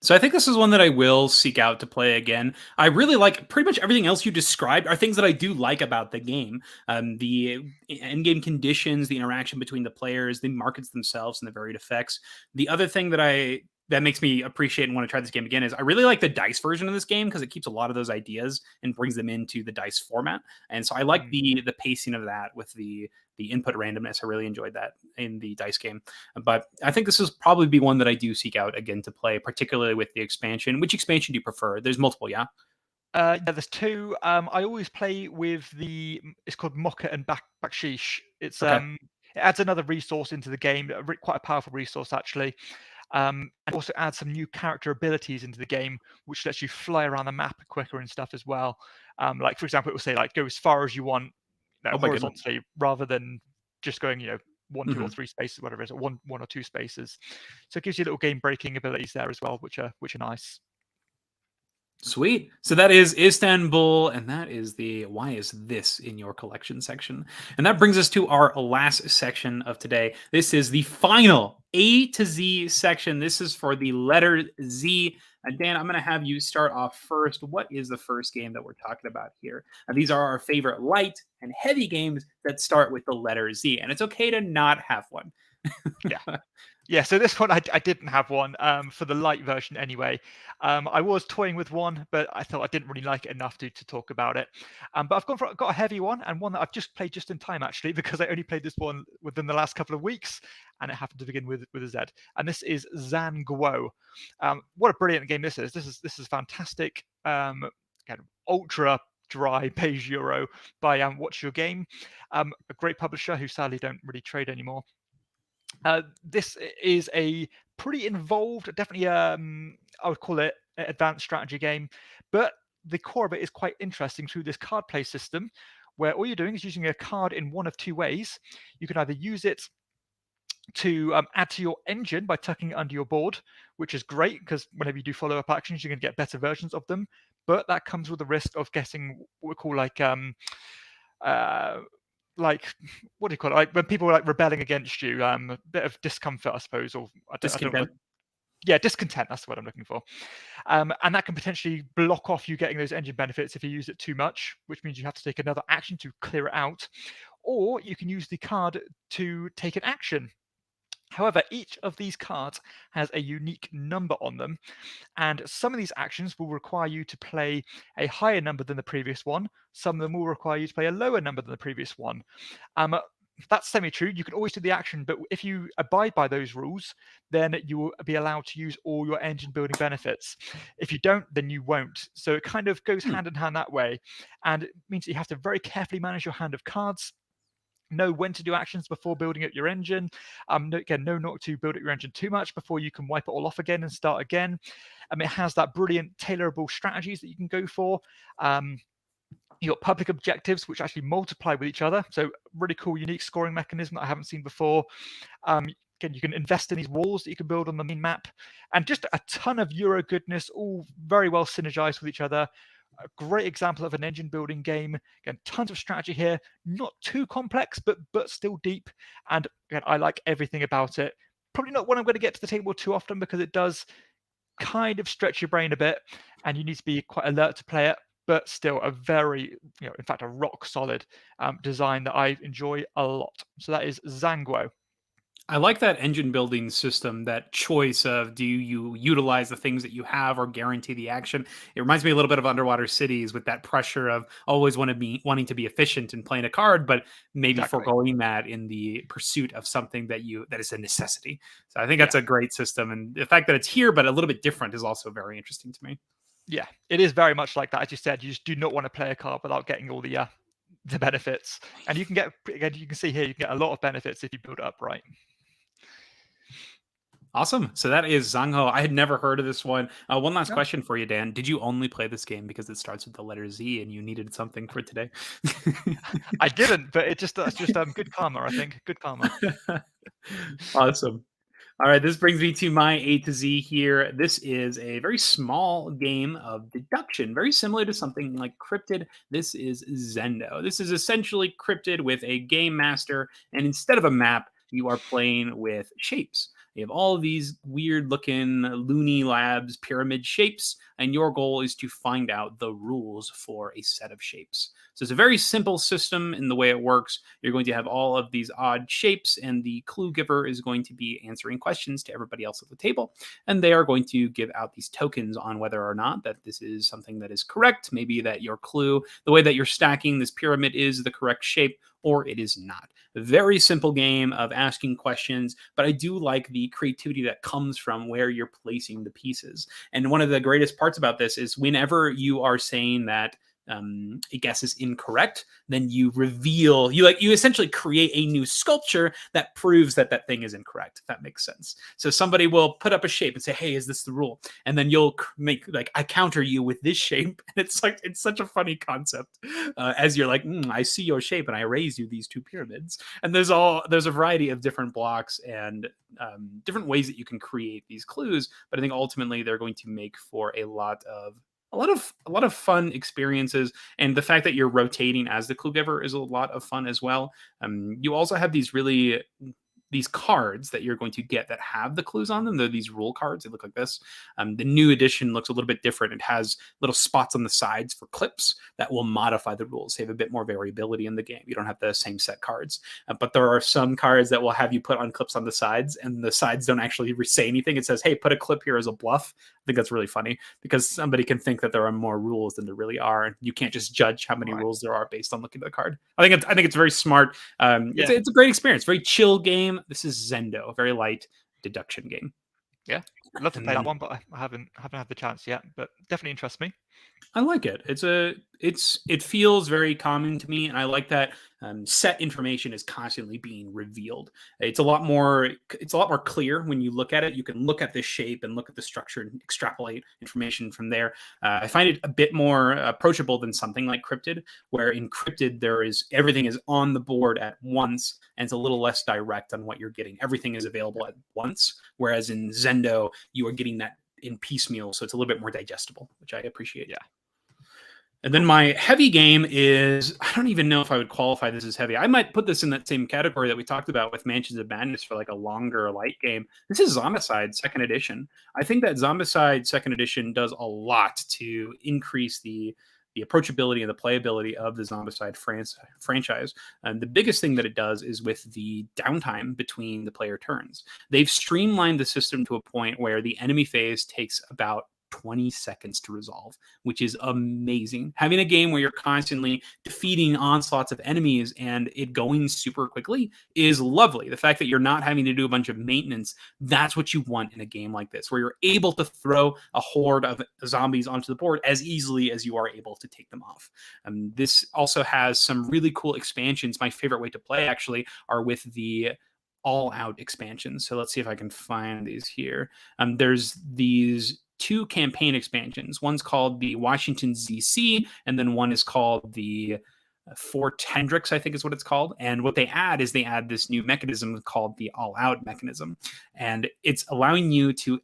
So I think this is one that I will seek out to play again. I really like pretty much everything else you described are things that I do like about the game. The end-game conditions, the interaction between the players, the markets themselves, and the varied effects. The other thing that makes me appreciate and want to try this game again is I really like the dice version of this game because it keeps a lot of those ideas and brings them into the dice format. And so I like the pacing of that with the input randomness. I really enjoyed that in the dice game. But I think this is probably be one that I do seek out again to play, particularly with the expansion. Which expansion do you prefer? There's multiple, yeah? Yeah, there's two. I always play with it's called Mocha and Baksheesh. It's Okay. it adds another resource into the game, quite a powerful resource actually. And also adds some new character abilities into the game, which lets you fly around the map quicker and stuff as well. Like for example, it will say like go as far as you want, Oh my goodness. horizontally, rather than just going, one, two, or Mhm. three spaces, whatever it is, or one or two spaces. So it gives you little game breaking abilities there as well, which are nice. Sweet. So that is Istanbul, and that is the why is this in your collection section. And that brings us to our last section of today. This is the final A to Z section. This is for the letter Z. Dan, I'm going to have you start off first. What is the first game that we're talking about here? And these are our favorite light and heavy games that start with the letter Z. And it's okay to not have one. Yeah. Yeah, so this one I didn't have one for the light version anyway. I was toying with one, but I thought I didn't really like it enough to talk about it. But I've got a heavy one, and one that I've just played just in time actually, because I only played this one within the last couple of weeks, and it happened to begin with a Z. And this is Zhanguo. What a brilliant game this is! This is fantastic. Kind of ultra dry beige Euro by Watch Your Game, a great publisher who sadly don't really trade anymore. This is a pretty involved, definitely I would call it an advanced strategy game, but the core of it is quite interesting through this card play system, where all you're doing is using a card in one of two ways. You can either use it to add to your engine by tucking it under your board, which is great because whenever you do follow-up actions, you can get better versions of them. But that comes with the risk of getting what we call like what do you call it? Like when people are like rebelling against you, a bit of discomfort, I suppose, or I don't know. Discontent. Yeah, discontent. That's the word I'm looking for. And that can potentially block off you getting those engine benefits if you use it too much, which means you have to take another action to clear it out, or you can use the card to take an action. However, each of these cards has a unique number on them, and some of these actions will require you to play a higher number than the previous one. Some of them will require you to play a lower number than the previous one. That's semi-true. You can always do the action, but if you abide by those rules, then you will be allowed to use all your engine building benefits. If you don't, then you won't. So it kind of goes hand in hand that way, and it means that you have to very carefully manage your hand of cards, know when to do actions before building up your engine. Know not to build up your engine too much before you can wipe it all off again and start again. It has that brilliant tailorable strategies that you can go for. You've got public objectives, which actually multiply with each other. So really cool, unique scoring mechanism that I haven't seen before. Again, you can invest in these walls that you can build on the main map. And just a ton of Euro goodness, all very well synergized with each other. A great example of an engine building game. Again, tons of strategy here. Not too complex, but still deep. And again, I like everything about it. Probably not one I'm going to get to the table too often because it does kind of stretch your brain a bit. and you need to be quite alert to play it, but still a very, in fact, a rock solid design that I enjoy a lot. So that is Zhanguo. I like that engine building system, that choice of do you utilize the things that you have or guarantee the action. It reminds me a little bit of Underwater Cities with that pressure of always wanting to be efficient and playing a card, but maybe Exactly. foregoing that in the pursuit of something that is a necessity. So I think Yeah. that's a great system, and the fact that it's here but a little bit different is also very interesting to me. Yeah, it is very much like that. As you said, you just do not want to play a card without getting all the benefits, and you can get, again, you can see here, you can get a lot of benefits if you build it up right. Awesome. So that is Zhanguo. I had never heard of this one. One last question for you, Dan. Did you only play this game because it starts with the letter Z and you needed something for today? I didn't, but that's just good karma, I think. Good karma. Awesome. All right, this brings me to my A to Z here. This is a very small game of deduction, very similar to something like Cryptid. This is Zendo. This is essentially Cryptid with a game master, and instead of a map, you are playing with shapes. You have all of these weird looking Looney Labs pyramid shapes, and your goal is to find out the rules for a set of shapes. So it's a very simple system in the way it works. You're going to have all of these odd shapes, and the clue giver is going to be answering questions to everybody else at the table. And they are going to give out these tokens on whether or not that this is something that is correct. Maybe that your clue, the way that you're stacking this pyramid is the correct shape, or it is not. A very simple game of asking questions, but I do like the creativity that comes from where you're placing the pieces. And one of the greatest parts about this is whenever you are saying that a guess is incorrect, then you reveal, you essentially create a new sculpture that proves that that thing is incorrect, if that makes sense. So somebody will put up a shape and say, hey, is this the rule? And then you'll make, like, I counter you with this shape. And it's such a funny concept as you're like, I see your shape and I raise you these two pyramids. And there's a variety of different blocks and different ways that you can create these clues. But I think ultimately they're going to make for a lot of fun experiences, and the fact that you're rotating as the clue giver is a lot of fun as well. You also have these cards that you're going to get that have the clues on them. They're these rule cards. They look like this. The new edition looks a little bit different. It has little spots on the sides for clips that will modify the rules. They have a bit more variability in the game. You don't have the same set cards, but there are some cards that will have you put on clips on the sides, and the sides don't actually say anything. It says, hey, put a clip here as a bluff. I think that's really funny because somebody can think that there are more rules than there really are, and you can't just judge how many rules there are based on looking at the card. I think it's very smart. It's a great experience. Very chill game. This is Zendo, a very light deduction game. Yeah, I'd love to play that one, but I haven't had the chance yet. But definitely interests me. I like it. It feels very common to me, and I like that set information is constantly being revealed. It's a lot more clear when you look at it. You can look at this shape and look at the structure and extrapolate information from there. I find it a bit more approachable than something like Cryptid, where in Cryptid everything is on the board at once, and it's a little less direct on what you're getting. Everything is available at once, whereas in Zendo you are getting that in piecemeal, so it's a little bit more digestible, which I appreciate. Yeah. And then my heavy game is, I don't even know if I would qualify this as heavy. I might put this in that same category that we talked about with Mansions of Madness for like a longer light game. This is Zombicide 2nd Edition. I think that Zombicide 2nd Edition does a lot to increase the approachability and the playability of the Zombicide franchise. And the biggest thing that it does is with the downtime between the player turns. They've streamlined the system to a point where the enemy phase takes about 20 seconds to resolve, which is amazing. Having a game where you're constantly defeating onslaughts of enemies and it going super quickly is lovely. The fact that you're not having to do a bunch of maintenance, that's what you want in a game like this, where you're able to throw a horde of zombies onto the board as easily as you are able to take them off. This also has some really cool expansions. My favorite way to play actually are with the all-out expansions. So let's see if I can find these here. There's these 2 campaign expansions. One's called the Washington ZC, and then one is called the Fort Hendricks, I think is what it's called. And what they add is they add this new mechanism called the all-out mechanism. And it's allowing you to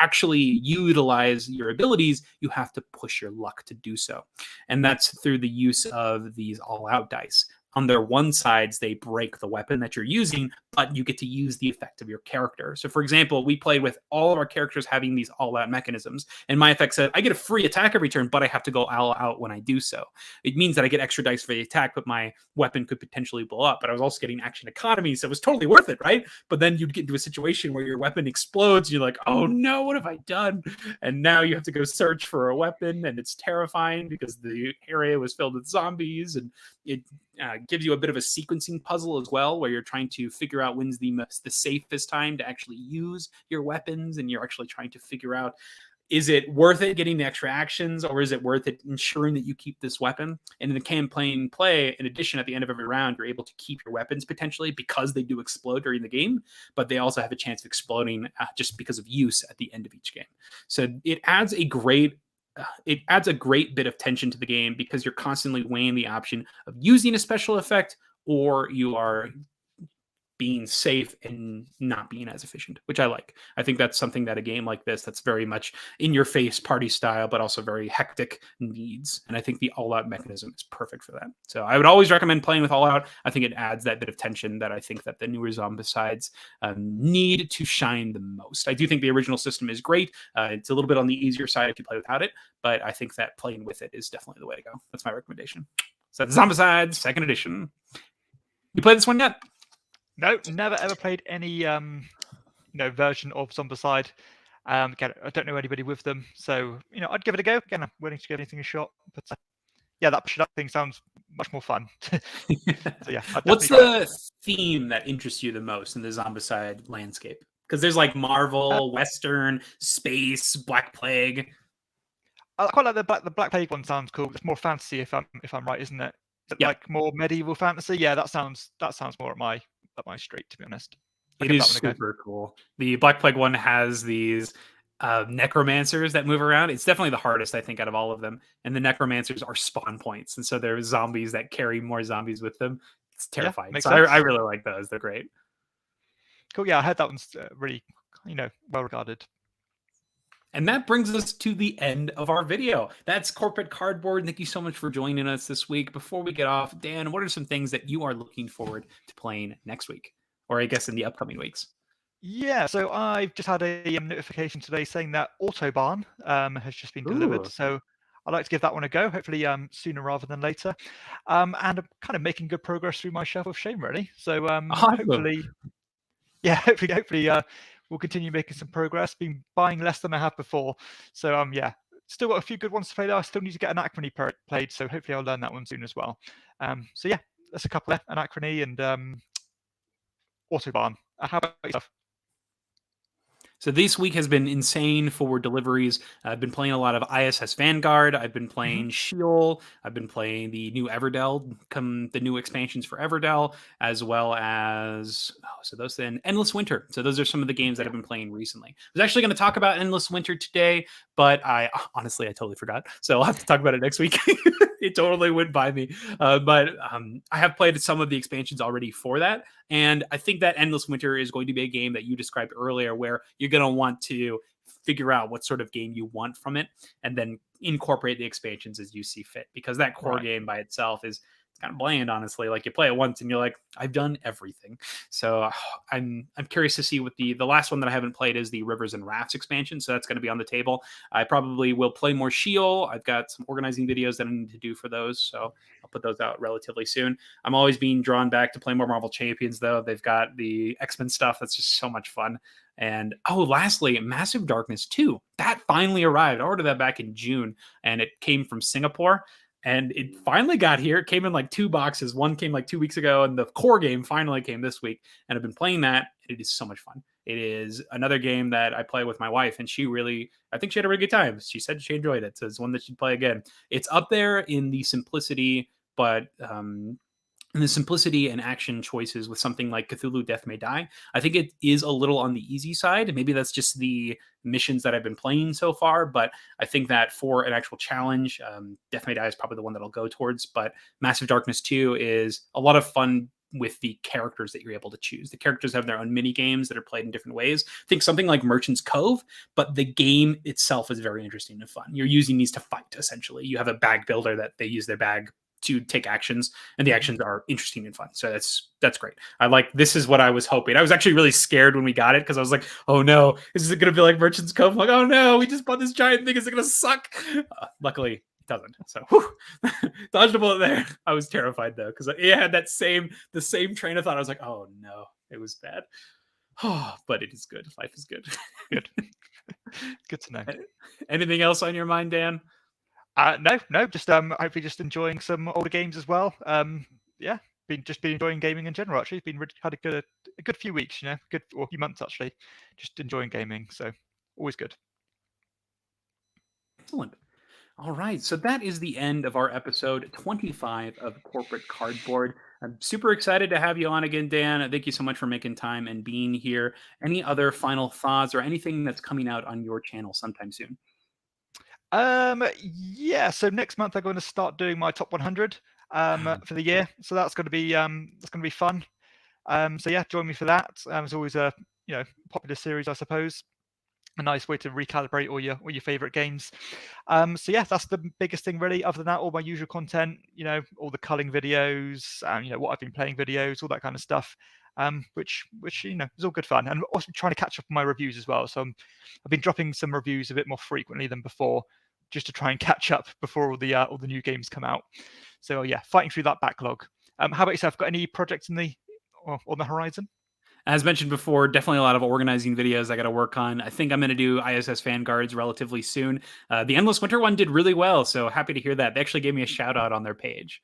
actually utilize your abilities. You have to push your luck to do so. And that's through the use of these all-out dice. on their one sides, they break the weapon that you're using, but you get to use the effect of your character. So for example, we played with all of our characters having these all-out mechanisms, and my effect said, I get a free attack every turn, but I have to go all out when I do so. It means that I get extra dice for the attack, but my weapon could potentially blow up, but I was also getting action economy, so it was totally worth it, right? But then you'd get into a situation where your weapon explodes, and you're like, oh no, what have I done? And now you have to go search for a weapon, and it's terrifying because the area was filled with zombies, and it gives you a bit of a sequencing puzzle as well, where you're trying to figure out when's the safest time to actually use your weapons, and you're actually trying to figure out, is it worth it getting the extra actions, or is it worth it ensuring that you keep this weapon? And in the campaign play, in addition, at the end of every round, you're able to keep your weapons potentially because they do explode during the game, but they also have a chance of exploding just because of use at the end of each game. So it adds a great bit of tension to the game because you're constantly weighing the option of using a special effect, or you are being safe and not being as efficient, which I like. I think that's something that a game like this, that's very much in your face party style, but also very hectic, needs. And I think the all out mechanism is perfect for that. So I would always recommend playing with all out. I think it adds that bit of tension that I think that the newer Zombicides need to shine the most. I do think the original system is great. It's a little bit on the easier side if you play without it, but I think that playing with it is definitely the way to go. That's my recommendation. So Zombicide 2nd edition. You played this one yet? No, never ever played any version of Zombicide. Again, I don't know anybody with them, so I'd give it a go. Again, I'm willing to give anything a shot. But yeah, that push-up thing sounds much more fun. So yeah, what's the theme that interests you the most in the Zombicide landscape? Because there's like Marvel, Western, space, Black Plague. I quite like the Black Plague one. Sounds cool. It's more fantasy, if I'm right, isn't it? Yep. Like more medieval fantasy. Yeah, that sounds more at my street, to be honest. It is super cool. The Black Plague one has these necromancers that move around. It's definitely the hardest, I think, out of all of them. And the necromancers are spawn points, and so there's zombies that carry more zombies with them. It's terrifying. Yeah, so I really like those. They're great. Cool. Yeah, I heard that one's really, well regarded. And that brings us to the end of our video. That's Corporate Cardboard. Thank you so much for joining us this week. Before we get off, Dan, what are some things that you are looking forward to playing next week? Or I guess in the upcoming weeks? Yeah, so I've just had a notification today saying that Autobahn has just been delivered. So I'd like to give that one a go, hopefully sooner rather than later. And I'm kind of making good progress through my Shelf of Shame, really. So hopefully we'll continue making some progress. Been buying less than I have before. So yeah, still got a few good ones to play there. I still need to get Anachrony played, so hopefully I'll learn that one soon as well. So yeah, that's a couple left, Anachrony and Autobahn. How about yourself? So this week has been insane for deliveries. I've been playing a lot of ISS Vanguard. I've been playing Sheol. I've been playing the new Everdell, the new expansions for Everdell, as well as those then Endless Winter. So those are some of the games that I've been playing recently. I was actually going to talk about Endless Winter today, but I totally forgot. So I'll have to talk about it next week. It totally went by me. But I have played some of the expansions already for that. And I think that Endless Winter is going to be a game that you described earlier, where you're going to want to figure out what sort of game you want from it and then incorporate the expansions as you see fit. Because that core game by itself is kind of bland, honestly. Like, you play it once and you're like, I've done everything. So I'm curious to see what the last one that I haven't played is the Rivers and Rafts expansion. So that's going to be on the table. I probably will play more Sheol. I've got some organizing videos that I need to do for those. So I'll put those out relatively soon. I'm always being drawn back to play more Marvel Champions, though. They've got the X-Men stuff. That's just so much fun. And lastly, Massive Darkness 2. That finally arrived. I ordered that back in June, and it came from Singapore. And it finally got here. It came in like 2 boxes. One came like 2 weeks ago, and the core game finally came this week. And I've been playing that. It is so much fun. It is another game that I play with my wife, and I think she had a really good time. She said she enjoyed it. So it's one that she'd play again. It's up there in the simplicity, but and the simplicity and action choices with something like Cthulhu Death May Die. I think it is a little on the easy side. Maybe that's just the missions that I've been playing so far, but I think that for an actual challenge, Death May Die is probably the one that I'll go towards. But Massive Darkness 2 is a lot of fun with the characters that you're able to choose. The characters have their own mini games that are played in different ways. Think something like Merchant's Cove, but the game itself is very interesting and fun. You're using these to fight, essentially. You have a bag builder that they use their bag to take actions, and the actions are interesting and fun. So that's great. I like, this is what I was hoping. I was actually really scared when we got it because I was like, oh no, is it going to be like Merchant's Cove? I'm like, oh no, we just bought this giant thing. Is it going to suck? Luckily, it doesn't. So dodged a bullet there. I was terrified though because it had the same train of thought. I was like, oh no, it was bad. Oh, but it is good. Life is good. Good. Good to know. Anything else on your mind, Dan? No, just hopefully just enjoying some older games as well. Yeah, been enjoying gaming in general. Actually, had a good few weeks, good or a few months actually, just enjoying gaming. So always good. Excellent. All right, so that is the end of our episode 25 of Corporate Cardboard. I'm super excited to have you on again, Dan. Thank you so much for making time and being here. Any other final thoughts or anything that's coming out on your channel sometime soon? Yeah. So next month I'm going to start doing my top 100 for the year. So that's going to be fun. So yeah, join me for that. It's always a popular series, I suppose. A nice way to recalibrate all your favorite games. So yeah, that's the biggest thing really. Other than that, all my usual content, all the culling videos, what I've been playing videos, all that kind of stuff. Which is all good fun, and also trying to catch up on my reviews as well. So I've been dropping some reviews a bit more frequently than before, just to try and catch up before all the new games come out. So yeah, fighting through that backlog. How about yourself? Got any projects on the horizon? As mentioned before, definitely a lot of organizing videos I got to work on. I think I'm going to do ISS Vanguards relatively soon. The Endless Winter one did really well, so happy to hear that. They actually gave me a shout out on their page.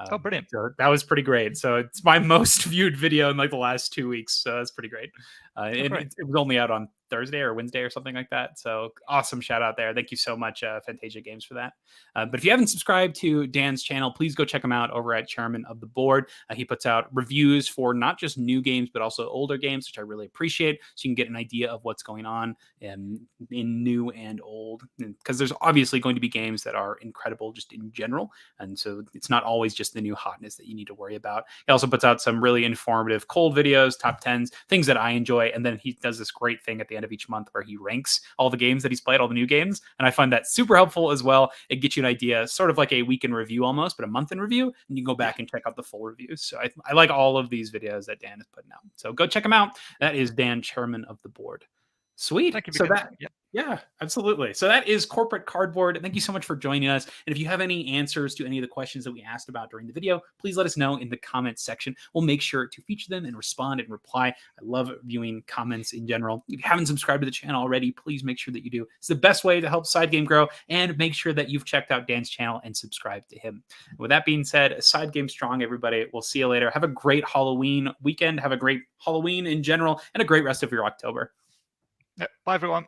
Oh, brilliant. So that was pretty great. So it's my most viewed video in like the last 2 weeks. So that's pretty great. It was only out on Thursday or Wednesday or something like that. So awesome shout out there. Thank you so much, Fantasia Games, for that. But if you haven't subscribed to Dan's channel, please go check him out over at Chairman of the Board. He puts out reviews for not just new games, but also older games, which I really appreciate. So you can get an idea of what's going on in new and old. Because there's obviously going to be games that are incredible just in general. And so it's not always just the new hotness that you need to worry about. He also puts out some really informative cold videos, top 10s, things that I enjoy. And then he does this great thing at the end of each month where he ranks all the games that he's played, all the new games. And I find that super helpful as well. It gets you an idea, sort of like a week in review almost, but a month in review. And you can go back and check out the full reviews. So I like all of these videos that Dan is putting out. So go check them out. That is Dan, Chairman of the Board. Sweet. Thank you. So yeah, absolutely. So that is Corporate Cardboard. Thank you so much for joining us. And if you have any answers to any of the questions that we asked about during the video, please let us know in the comments section. We'll make sure to feature them and respond and reply. I love viewing comments in general. If you haven't subscribed to the channel already, please make sure that you do. It's the best way to help SideGame grow, and make sure that you've checked out Dan's channel and subscribed to him. With that being said, SideGame Strong, everybody. We'll see you later. Have a great Halloween weekend. Have a great Halloween in general, and a great rest of your October. Bye, everyone.